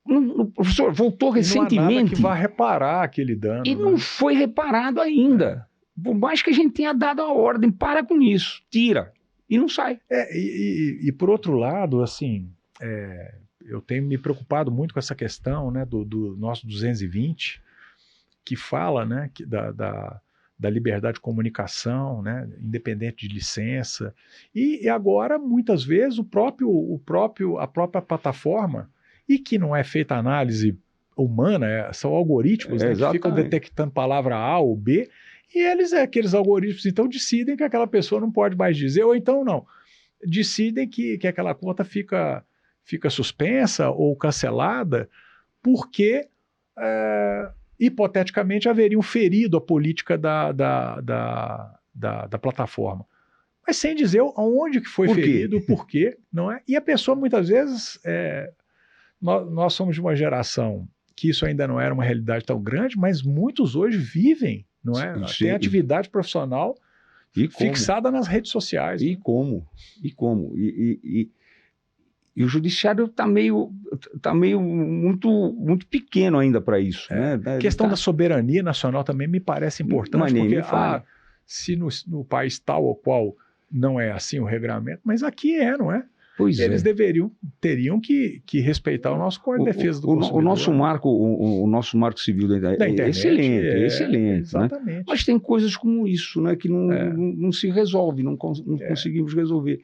O professor voltou recentemente. Não há nada que vá reparar aquele dano. E não foi reparado ainda. Por mais que a gente tenha dado a ordem, para com isso, tira. E não sai. E por outro lado, assim, eu tenho me preocupado muito com essa questão, né, do nosso 220, que fala, né, da liberdade de comunicação, né, independente de licença. E agora, muitas vezes, a própria plataforma, e que não é feita análise humana, são algoritmos, né, que ficam detectando palavra A ou B, e aqueles algoritmos, então, decidem que aquela pessoa não pode mais dizer, ou então não, decidem que aquela conta fica suspensa ou cancelada porque, hipoteticamente, haveriam ferido a política da plataforma. Mas sem dizer aonde que foi ferido, por quê, não é? E a pessoa, muitas vezes, nós somos de uma geração que isso ainda não era uma realidade tão grande, mas muios hoje vivem, não é? Tem atividade profissional fixada nas redes sociais. E como? E o judiciário está meio tá meio muito pequeno ainda para isso. Né? A questão da soberania nacional também me parece importante, porque se no país tal ou qual não é assim o regulamento, mas aqui não é? Pois eles teriam que respeitar o nosso Código de Defesa do Consumidor. O nosso marco civil da internet é excelente. Exatamente. Né? Mas tem coisas como isso, né, que não se resolve, não conseguimos resolver.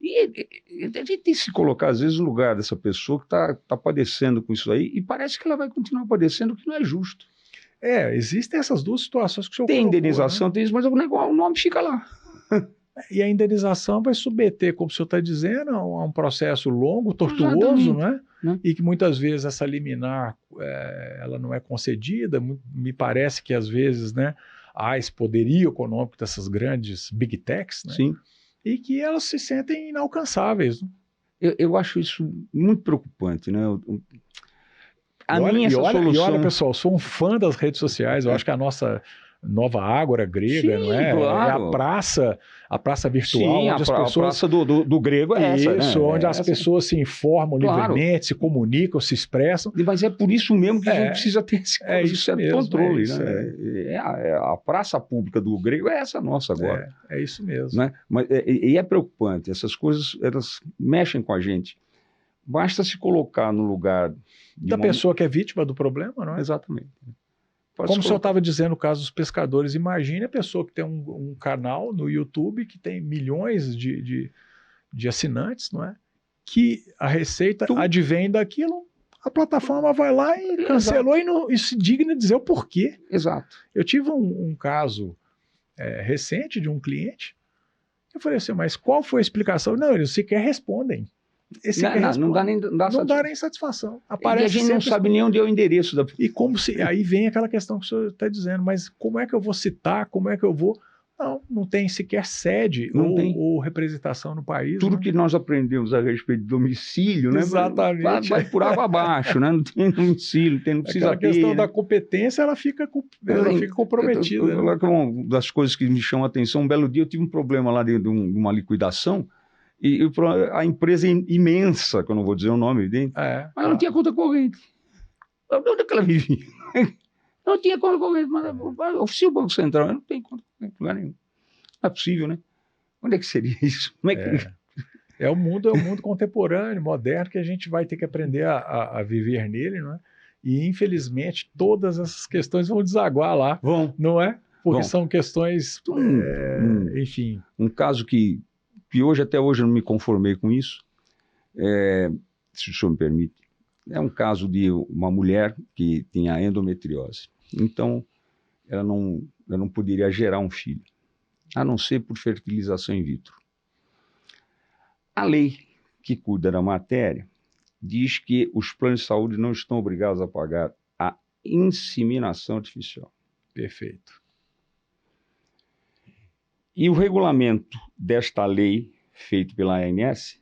E a gente tem que se colocar, às vezes, no lugar dessa pessoa que está padecendo com isso aí, e parece que ela vai continuar padecendo, o que não é justo. Existem essas duas situações que o senhor tem colocou, indenização, né? Tem isso, mas o nome fica lá. E a indenização vai submeter, como o senhor está dizendo, a um processo longo, tortuoso, né? E que muitas vezes essa liminar ela não é concedida. Me parece que às vezes, né, há esse poderio econômico dessas grandes big techs, né? Sim. E que elas se sentem inalcançáveis. Né? Eu acho isso muito preocupante, né? E olha, pessoal, sou um fã das redes sociais. Eu acho que a nossa nova ágora grega, sim, não é? Claro. É a praça virtual, sim, onde as pessoas... a praça do grego é essa, isso, né? onde as pessoas se informam livremente, se comunicam, se expressam. Mas é por isso mesmo que a gente precisa ter esse controle, né? A praça pública do grego é essa nossa agora. É isso mesmo. Né? Mas, e é preocupante, essas coisas, elas mexem com a gente. Basta se colocar no lugar... da pessoa que é vítima do problema, não é? Exatamente. Como o senhor estava dizendo no caso dos pescadores, imagine a pessoa que tem um canal no YouTube que tem milhões de assinantes, não é? Que a receita advém daquilo, a plataforma vai lá e cancelou e se digna dizer o porquê. Exato. Eu tive um caso recente de um cliente, eu falei assim, mas qual foi a explicação? Não, eles sequer respondem. Não dá nem satisfação. Aparece e a gente não sabe nem onde é o endereço da... E aí vem aquela questão que o senhor está dizendo, mas como é que eu vou citar, como é que eu vou... Não tem sequer sede ou representação no país. Tudo que nós aprendemos a respeito de domicílio, né? Exatamente. Vai por água abaixo, né? Não tem domicílio, não precisa ter. A questão da competência, ela fica comprometida. Uma das coisas que me chamam a atenção, um belo dia eu tive um problema lá de uma liquidação, e a empresa imensa, que eu não vou dizer o nome dele, mas ela não tinha conta corrente. Onde é que ela vivia? Não tinha conta corrente, mas oficia o Banco Central, não tem conta corrente em lugar nenhum. Não é possível, né? Onde é que seria isso? Como é que... É o mundo contemporâneo, moderno, que a gente vai ter que aprender a viver nele, não é? E, infelizmente, todas essas questões vão desaguar lá, não é? Porque são questões, enfim... Um caso que até hoje eu não me conformei com isso, se o senhor me permite, é um caso de uma mulher que tinha endometriose. Então, ela não poderia gerar um filho, a não ser por fertilização in vitro. A lei que cuida da matéria diz que os planos de saúde não estão obrigados a pagar a inseminação artificial. Perfeito. E o regulamento desta lei, feito pela ANS,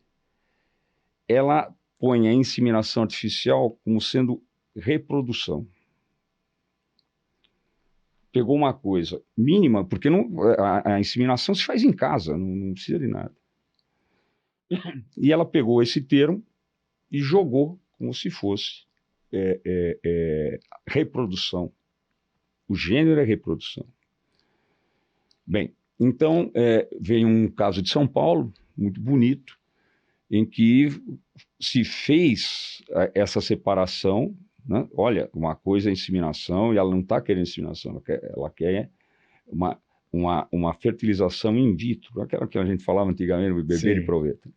ela põe a inseminação artificial como sendo reprodução. Pegou uma coisa mínima, porque a inseminação se faz em casa, não precisa de nada. E ela pegou esse termo e jogou como se fosse reprodução. O gênero é reprodução. Bem, então veio um caso de São Paulo, muito bonito, em que se fez essa separação, né? Olha, uma coisa é inseminação, e ela não está querendo inseminação, ela quer uma fertilização in vitro, aquela que a gente falava antigamente, beber e proveta.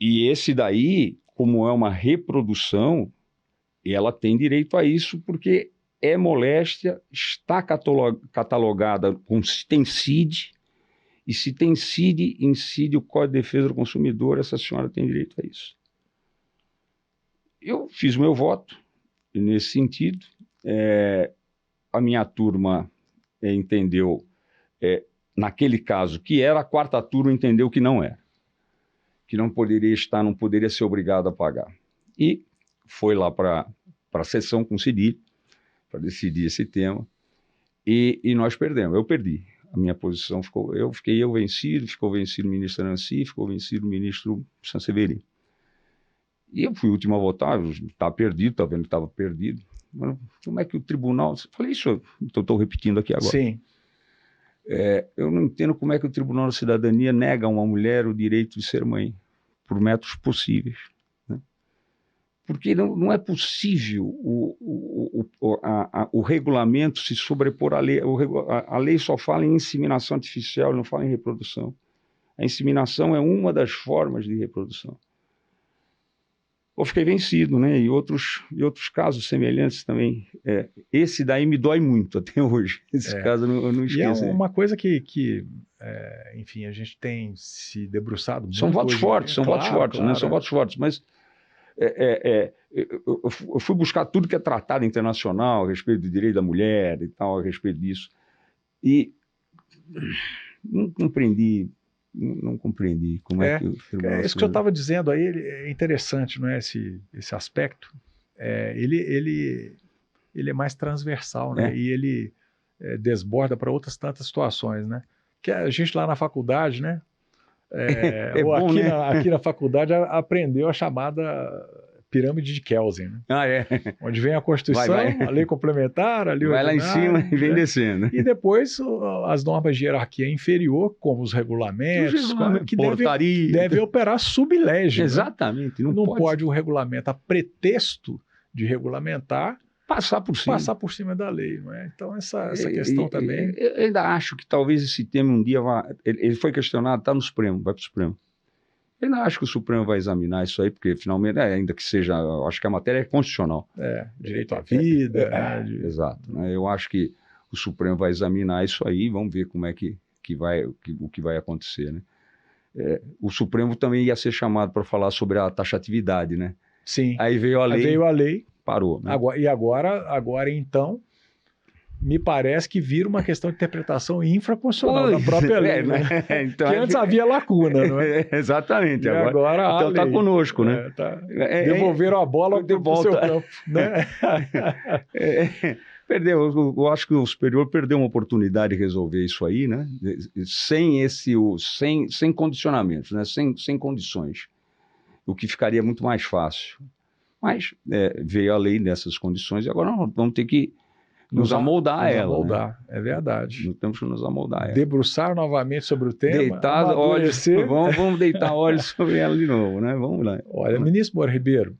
E esse daí, como é uma reprodução, ela tem direito a isso, porque é moléstia, está catalogada com se tem CID, e se tem CID, incide o Código de Defesa do Consumidor, essa senhora tem direito a isso. Eu fiz o meu voto nesse sentido. A minha turma entendeu, naquele caso, que era, a quarta turma entendeu que não era. Que não poderia ser obrigado a pagar. E foi lá para a sessão com o CIDI, para decidir esse tema, e nós perdemos. Eu perdi. A minha posição ficou vencido, ficou vencido o ministro Nancy, ficou vencido o ministro Sanseverino. E eu fui o último a votar, estava perdido, estava vendo que estava perdido. Mas como é que o tribunal... Eu falei isso, estou repetindo aqui agora. Sim. Eu não entendo como é que o Tribunal da Cidadania nega a uma mulher o direito de ser mãe, por métodos possíveis. Né? Porque não é possível o regulamento se sobrepor à lei. A lei só fala em inseminação artificial, não fala em reprodução. A inseminação é uma das formas de reprodução. Eu fiquei vencido, né? E outros casos semelhantes também. Esse daí me dói muito até hoje. Esse caso eu não esqueço. E é uma coisa que enfim, a gente tem se debruçado muito. São votos fortes, são votos fortes, claro. Né? São votos fortes, mas eu fui buscar tudo que é tratado internacional a respeito do direito da mulher e tal, a respeito disso. E não compreendi como é que o tribunal... Isso que eu estava dizendo aí é interessante, não é? Esse aspecto. Ele é mais transversal, né? E ele desborda para outras tantas situações, né? Que a gente lá na faculdade, né? Ou bom, aqui, né? aqui na faculdade aprendeu a chamada pirâmide de Kelsen, né? Onde vem a Constituição, a lei complementar, a lei vai ordinária, lá em cima e vem descendo. E depois as normas de hierarquia inferior, como os regulamentos, que deve operar sub lege. Exatamente. Né? Não pode o regulamento, a pretexto de regulamentar, passar por cima da lei. Não é? Então, essa questão também... Eu ainda acho que talvez esse tema um dia vá... Ele foi questionado, está no Supremo, vai para o Supremo. Eu ainda acho que o Supremo vai examinar isso aí, porque finalmente, ainda que seja, acho que a matéria é constitucional. Direito à vida. Exato. Né? Eu acho que o Supremo vai examinar isso aí, vamos ver como é que vai acontecer. Né? O Supremo também ia ser chamado para falar sobre a taxatividade, né? Sim. Aí veio a lei, parou. Né? Agora, então, me parece que vira uma questão de interpretação infraconstitucional da própria lei, né? Então, que antes havia lacuna, não é? Exatamente. E agora então está conosco, né? Devolveram a bola de para o seu campo, né? Perdeu. Eu acho que o superior perdeu uma oportunidade de resolver isso aí, né? Sem condicionamentos, né? Sem condições, o que ficaria muito mais fácil. Mas veio a lei nessas condições e agora nós vamos ter que nos amoldar a ela. Né? É verdade. Nós temos que nos amoldar a ela. Debruçar novamente sobre o tema. Deitar olhos. Vamos deitar olhos sobre ela de novo, né? Vamos lá. Olha, ministro Moura Ribeiro,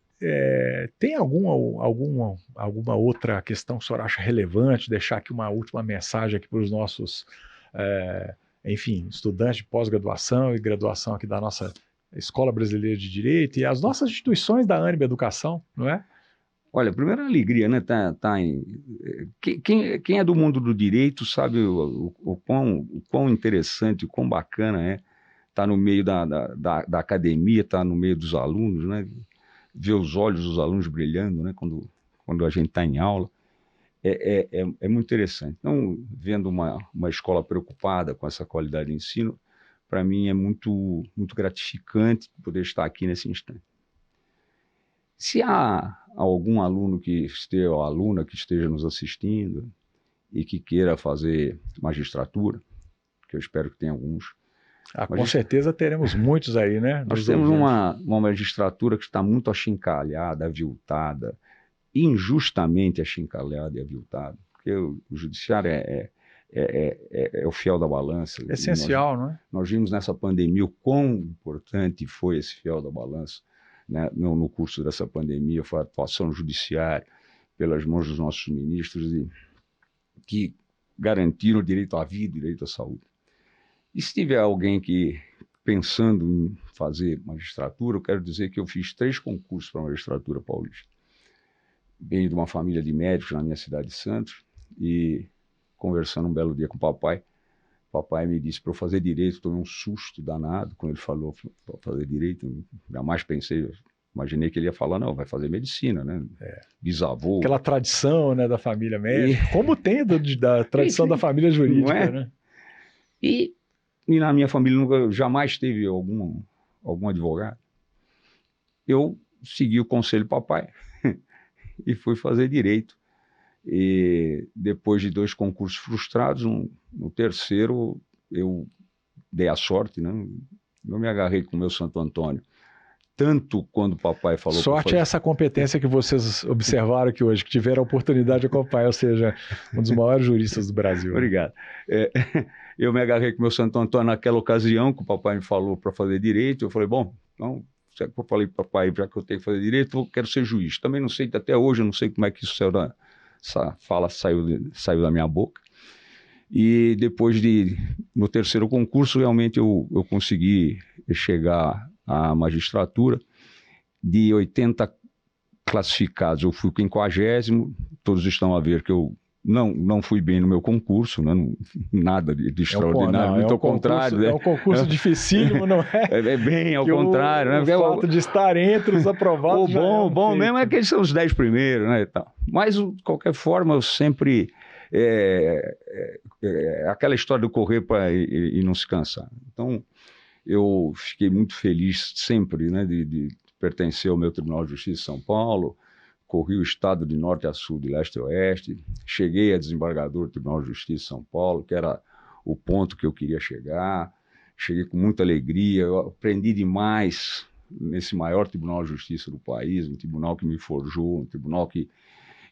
tem alguma outra questão que o senhor acha relevante? Deixar aqui uma última mensagem aqui para os nossos, enfim, estudantes de pós-graduação e graduação aqui da nossa Escola Brasileira de Direito e as nossas instituições da Ânima Educação, não é? Olha, primeiro a alegria, né? Quem é do mundo do direito sabe o quão interessante, o quão bacana é estar no meio da academia, estar no meio dos alunos, né? Ver os olhos dos alunos brilhando, né? Quando a gente está em aula. É muito interessante. Então, vendo uma escola preocupada com essa qualidade de ensino, para mim é muito, muito gratificante poder estar aqui nesse instante. Se há algum aluno ou aluna que esteja nos assistindo e que queira fazer magistratura, que eu espero que tenha alguns. Com certeza teremos muitos aí, né? Nós temos uma magistratura que está muito achincalhada, aviltada, injustamente achincalhada e aviltada, porque o judiciário é o fiel da balança. Essencial, não é? Nós vimos nessa pandemia o quão importante foi esse fiel da balança, né? No curso dessa pandemia, foi a atuação judiciária pelas mãos dos nossos ministros que garantiram o direito à vida e o direito à saúde. E se tiver alguém pensando em fazer magistratura, eu quero dizer que eu fiz 3 concursos para a magistratura paulista. Venho de uma família de médicos na minha cidade de Santos e, conversando um belo dia com o papai me disse para eu fazer direito. Tomei um susto danado quando ele falou para fazer direito. Eu jamais imaginei que ele ia falar, não, vai fazer medicina, né? Bisavô. Aquela tradição, né, da família médica, como tem da tradição da família jurídica, né? E na minha família jamais teve algum advogado. Eu segui o conselho do papai e fui fazer direito. E depois de 2 concursos frustrados, no terceiro eu dei a sorte, né? Eu me agarrei com o meu Santo Antônio. tanto quando o papai falou... Sorte é essa competência que vocês observaram aqui hoje, que tiveram a oportunidade de acompanhar, ou seja, um dos maiores juristas do Brasil. Obrigado. Eu me agarrei com o meu Santo Antônio naquela ocasião, que o papai me falou para fazer direito. Eu falei, bom, então, eu falei para o papai, já que eu tenho que fazer direito, eu quero ser juiz. Também não sei, até hoje, eu não sei como é que isso essa fala saiu da minha boca. E depois no terceiro concurso, realmente eu consegui chegar à magistratura. De 80 classificados, eu fui o 50º. Todos estão a ver que eu não fui bem no meu concurso, né? Nada de extraordinário, muito ao contrário. É um concurso dificílimo, não é? É bem ao contrário. O fato de estar entre os aprovados. O bom mesmo é que eles são os 10 primeiros, né? E tal. Mas, de qualquer forma, eu sempre... aquela história do correr e não se cansar. Então, eu fiquei muito feliz sempre, né, de pertencer ao meu Tribunal de Justiça de São Paulo. Corri o estado de norte a sul, de leste a oeste. Cheguei a desembargador do Tribunal de Justiça de São Paulo, que era o ponto que eu queria chegar. Cheguei com muita alegria. Eu aprendi demais nesse maior Tribunal de Justiça do país, um tribunal que me forjou, um tribunal que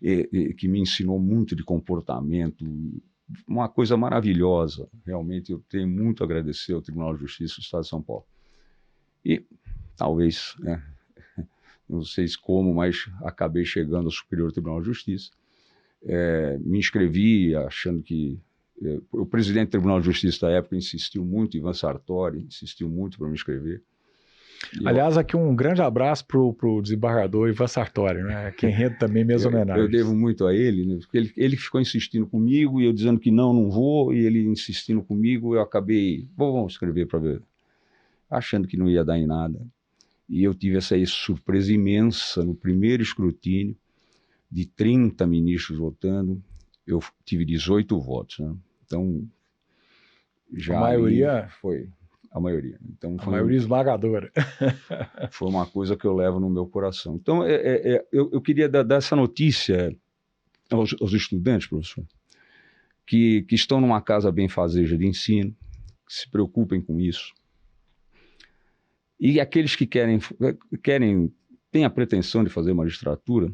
me ensinou muito de comportamento, uma coisa maravilhosa. Realmente eu tenho muito a agradecer ao Tribunal de Justiça do Estado de São Paulo. E talvez, né, não sei como, mas acabei chegando ao Superior Tribunal de Justiça. Me inscrevi achando que... o presidente do Tribunal de Justiça da época insistiu muito, Ivan Sartori, insistiu muito para me inscrever. Aliás, aqui um grande abraço para o desembargador Ivan Sartori, né? Quem rende também minhas homenagens. Eu devo muito a ele, né? Porque ele ficou insistindo comigo e eu dizendo que não vou, e ele insistindo comigo, eu acabei, vamos escrever para ver, achando que não ia dar em nada. E eu tive essa surpresa imensa no primeiro escrutínio, de 30 ministros votando, eu tive 18 votos, né? Então, já a maioria foi... A maioria. Então, a maioria esmagadora. Foi uma coisa que eu levo no meu coração. Então, eu queria dar essa notícia aos estudantes, professor, que estão numa casa benfazeja de ensino, que se preocupem com isso. E aqueles que têm a pretensão de fazer magistratura,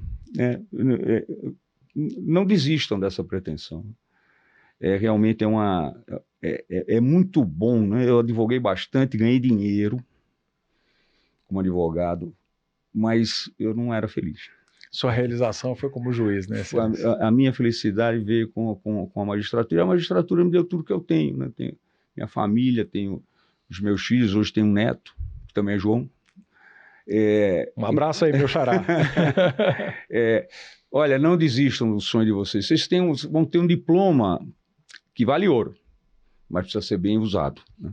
não desistam dessa pretensão. Realmente é muito bom, né? Eu advoguei bastante, ganhei dinheiro como advogado, mas eu não era feliz. Sua realização foi como juiz, né? A minha felicidade veio com a magistratura. A magistratura me deu tudo que eu tenho, né? Tenho minha família, tenho os meus filhos, hoje tenho um neto, que também é João. Um abraço aí, meu xará. Olha, não desistam do sonho de vocês. Vocês vão ter um diploma que vale ouro, mas precisa ser bem usado, né?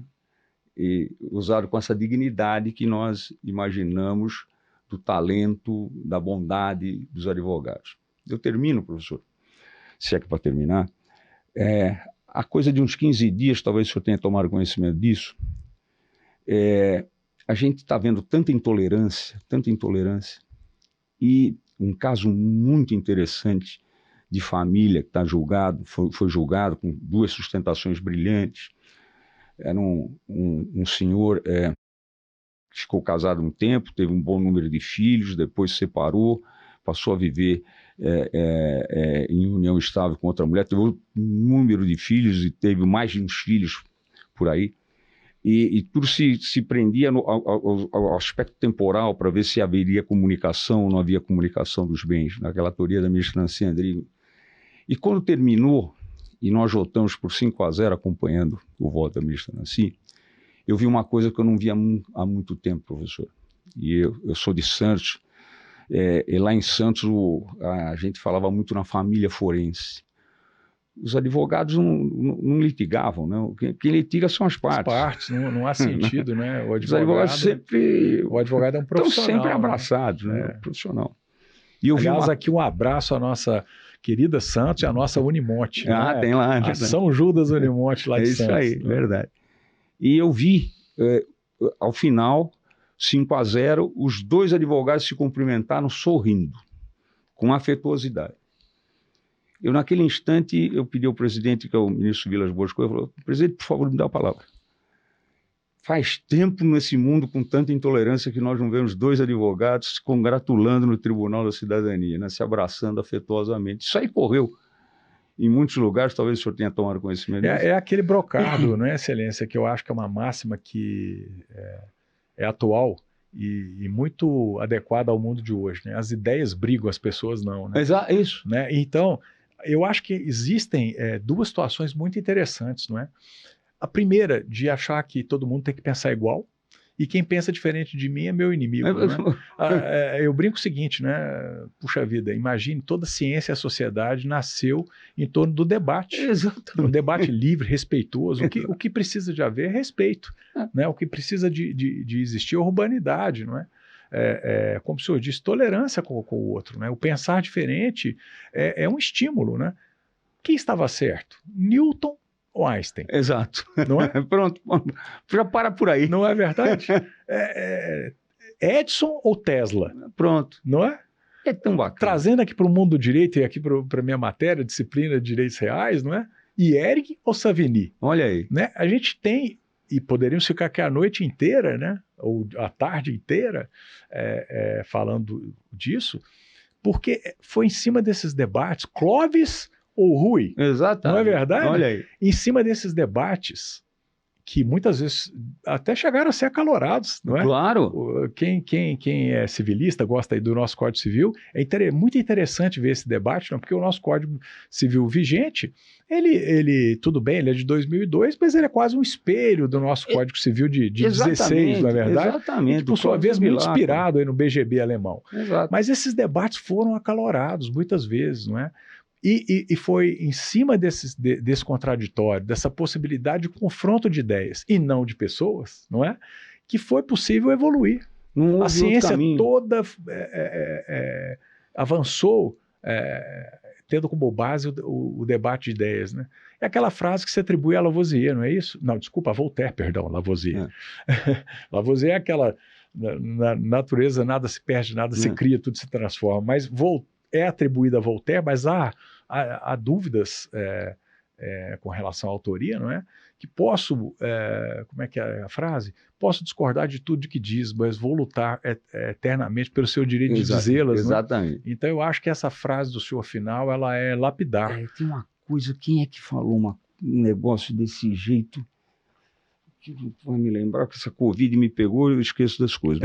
E usado com essa dignidade que nós imaginamos do talento, da bondade dos advogados. Eu termino, professor, se é que para terminar. A coisa de uns 15 dias, talvez o senhor tenha tomado conhecimento disso, a gente está vendo tanta intolerância, e um caso muito interessante de família que está julgado, foi julgado com 2 sustentações brilhantes. Era um senhor que ficou casado um tempo, teve um bom número de filhos, depois se separou, passou a viver em união estável com outra mulher, teve um número de filhos e teve mais de uns filhos por aí. E tudo se prendia ao aspecto temporal para ver se haveria comunicação ou não havia comunicação dos bens, naquela teoria da ministra Nancy Andrighi. E quando terminou, e nós votamos por 5-0, acompanhando o voto da ministra Nancy, eu vi uma coisa que eu não via há muito tempo, professor. E eu sou de Santos, e lá em Santos a gente falava muito na família forense. Os advogados não litigavam, né? Quem litiga são as partes. As partes, não há sentido, né? Os advogados sempre... O advogado é um profissional. Estão sempre abraçados, né? Profissional. E eu Aliás, aqui um abraço à nossa querida Santos e à nossa Unimonte. Ah, né? Tem lá. A São Judas Unimonte lá de Santos. É isso aí, verdade. E eu vi, ao final, 5-0, os 2 advogados se cumprimentaram sorrindo, com afetuosidade. Eu, naquele instante, eu pedi ao presidente, que é o ministro Vilas Boas Coelho, eu falei, presidente, por favor, me dá a palavra. Faz tempo nesse mundo com tanta intolerância que nós não vemos dois advogados se congratulando no Tribunal da Cidadania, né, se abraçando afetuosamente. Isso aí correu em muitos lugares, talvez o senhor tenha tomado conhecimento disso. É aquele brocado, não é, Excelência, que eu acho que é uma máxima que é atual e muito adequada ao mundo de hoje, né? As ideias brigam, as pessoas não, né? Isso. Né? Então, eu acho que existem duas situações muito interessantes, não é? A primeira, de achar que todo mundo tem que pensar igual, e quem pensa diferente de mim é meu inimigo. Né? Eu brinco o seguinte, né? Puxa vida, imagine, toda a ciência e a sociedade nasceu em torno do debate. Exatamente. Um debate livre, respeitoso. O que precisa de haver é respeito. Né? O que precisa de existir é urbanidade, não é? Como o senhor disse, tolerância com o outro. Né? O pensar diferente é um estímulo. Né? Quem estava certo? Newton ou Einstein? Exato. Não é? Pronto, já para por aí. Não é verdade? Edison ou Tesla? Pronto. Não é? É tão bacana. Trazendo aqui para o mundo do direito e aqui para a minha matéria, disciplina de direitos reais, não é? Hierg ou Savigny? Olha aí. Né? A gente tem, e poderíamos ficar aqui a noite inteira, né? Ou a tarde inteira, falando disso, porque foi em cima desses debates, Clóvis ou Rui? Exato. Não é verdade? Olha aí. Em cima desses debates, que muitas vezes até chegaram a ser acalorados, não é? Claro. Quem é civilista, gosta aí do nosso Código Civil, muito interessante ver esse debate, não? Porque o nosso Código Civil vigente, ele tudo bem, ele é de 2002, mas ele é quase um espelho do nosso Código Civil de 16, não é verdade? Exatamente. E, por sua vez, muito inspirado aí no BGB alemão. Exato. Mas esses debates foram acalorados muitas vezes, não é? E foi em cima desse contraditório, dessa possibilidade de confronto de ideias e não de pessoas, não é? Que foi possível evoluir. A ciência toda avançou, tendo como base o debate de ideias, né? É aquela frase que se atribui a Lavoisier, não é isso? Não, desculpa, a Voltaire, perdão, Lavoisier. Lavoisier é aquela, na natureza nada se perde, nada se cria, tudo se transforma, mas é atribuída a Voltaire, mas há dúvidas com relação à autoria, não é? Que posso, como é que é a frase? Posso discordar de tudo que diz, mas vou lutar eternamente pelo seu direito de dizê-las. Exatamente. Não é? Então eu acho que essa frase do senhor final, ela é lapidar. Tem uma coisa, quem é que falou um negócio desse jeito? Que não vai me lembrar, que essa Covid me pegou, eu esqueço das coisas.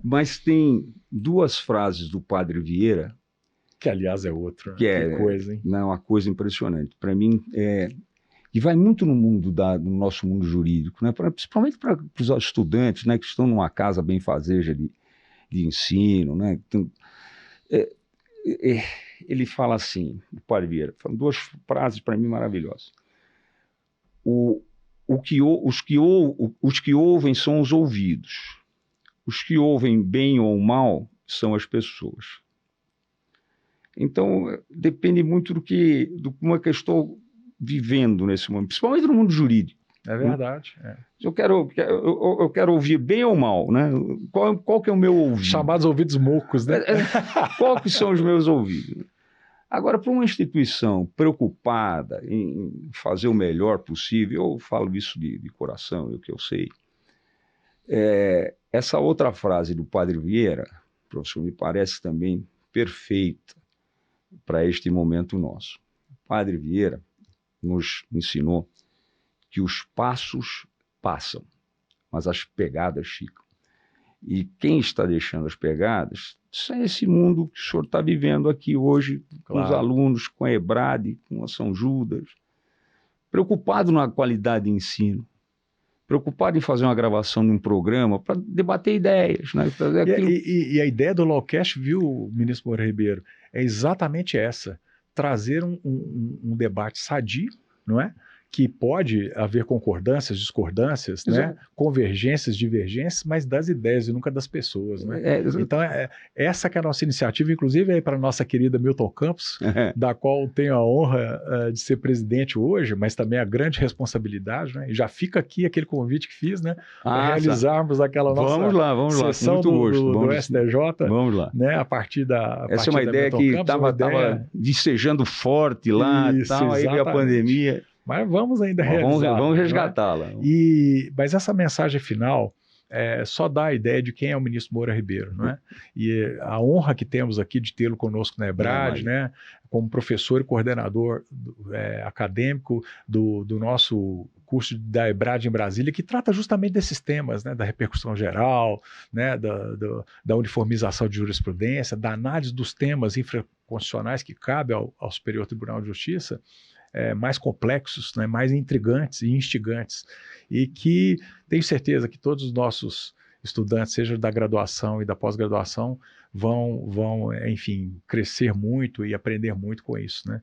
Mas tem duas frases do Padre Vieira. Que, aliás, é outro. Né? Que coisa, hein? Não, uma coisa impressionante. Para mim, e vai muito no mundo no nosso mundo jurídico, né? Principalmente para os estudantes, né? Que estão numa casa benfazeja de ensino. Né? Então, ele fala assim, o Padre Vieira, fala duas frases para mim maravilhosas. Os que ouvem são os ouvidos. Os que ouvem bem ou mal são as pessoas. Então, depende muito do como é que eu estou vivendo nesse momento, principalmente no mundo jurídico. É verdade. Eu quero ouvir bem ou mal, né? Qual que é o meu ouvido? Chamados ouvidos moucos, né? Qual que são os meus ouvidos? Agora, para uma instituição preocupada em fazer o melhor possível, eu falo isso de coração, é o que eu sei, essa outra frase do Padre Vieira, professor, me parece também perfeita para este momento nosso. O Padre Vieira nos ensinou que os passos passam, mas as pegadas ficam. E quem está deixando as pegadas, isso é esse mundo que o senhor está vivendo aqui hoje, com os alunos, com a EBRAD, com a São Judas, preocupado na qualidade de ensino, preocupado em fazer uma gravação de um programa para debater ideias. Né? E a ideia do Lawcast, viu, ministro Moura Ribeiro, é exatamente essa, trazer um debate sadio, não é? Que pode haver concordâncias, discordâncias, né? Convergências, divergências, mas das ideias e nunca das pessoas. Né? Então, essa que é a nossa iniciativa, inclusive aí para a nossa querida Milton Campos, da qual tenho a honra de ser presidente hoje, mas também a grande responsabilidade, né? E já fica aqui aquele convite que fiz, né? Para realizarmos aquela nossa sessão do STJ, vamos lá. Né? A partir da essa é uma ideia que estava vicejando forte lá, e tal, aí veio a pandemia. Mas vamos ainda Vamos realizá-la. resgatá-la. Mas essa mensagem final só dá a ideia de quem é o ministro Moura Ribeiro, não é? E a honra que temos aqui de tê-lo conosco na EBRAD, né? Como professor e coordenador acadêmico do nosso curso da EBRAD em Brasília, que trata justamente desses temas, né? Da repercussão geral, né? Da uniformização de jurisprudência, da análise dos temas infraconstitucionais que cabe ao Superior Tribunal de Justiça, mais complexos, né, mais intrigantes e instigantes, e que tenho certeza que todos os nossos estudantes, seja da graduação e da pós-graduação, vão, enfim, crescer muito e aprender muito com isso, né?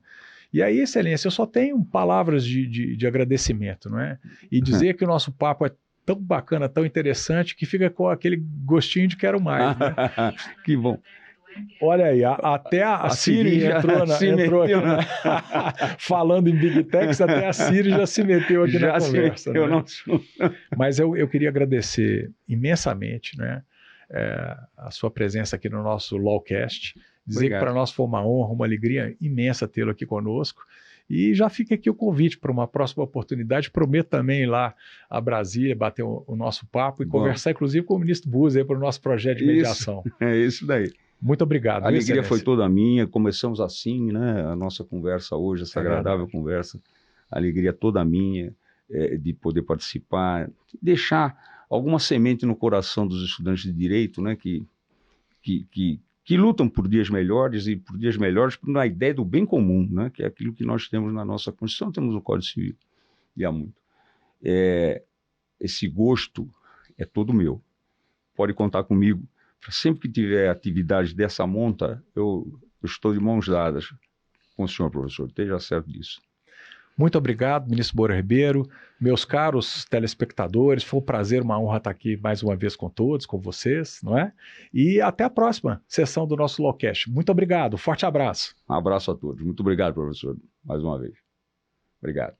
E aí, Excelência, eu só tenho palavras de agradecimento, não é? E dizer que o nosso papo é tão bacana, tão interessante, que fica com aquele gostinho de quero mais, né? Que bom. Olha aí, até a Siri entrou aqui, falando em Big Techs, até a Siri já se meteu aqui na conversa. Né? Mas eu queria agradecer imensamente, né, a sua presença aqui no nosso LawCast, dizer que para nós foi uma honra, uma alegria imensa tê-lo aqui conosco. E já fica aqui o convite para uma próxima oportunidade. Prometo também ir lá a Brasília, bater o nosso papo e conversar, inclusive, com o ministro Buzzi para o nosso projeto de mediação. É isso daí. Muito obrigado. A alegria foi toda minha. Começamos assim, né? A nossa conversa hoje, essa agradável conversa. A alegria toda minha de poder participar, deixar alguma semente no coração dos estudantes de direito, né? Que lutam por dias melhores e por dias melhores na ideia do bem comum, né? Que é aquilo que nós temos na nossa Constituição, temos no Código Civil, e há muito. Esse gosto é todo meu. Pode contar comigo. Sempre que tiver atividade dessa monta, eu estou de mãos dadas com o senhor, professor. Esteja certo disso. Muito obrigado, ministro Moura Ribeiro. Meus caros telespectadores, foi um prazer, uma honra estar aqui mais uma vez com todos, com vocês, não é? E até a próxima sessão do nosso LawCast. Muito obrigado, forte abraço. Um abraço a todos. Muito obrigado, professor, mais uma vez. Obrigado.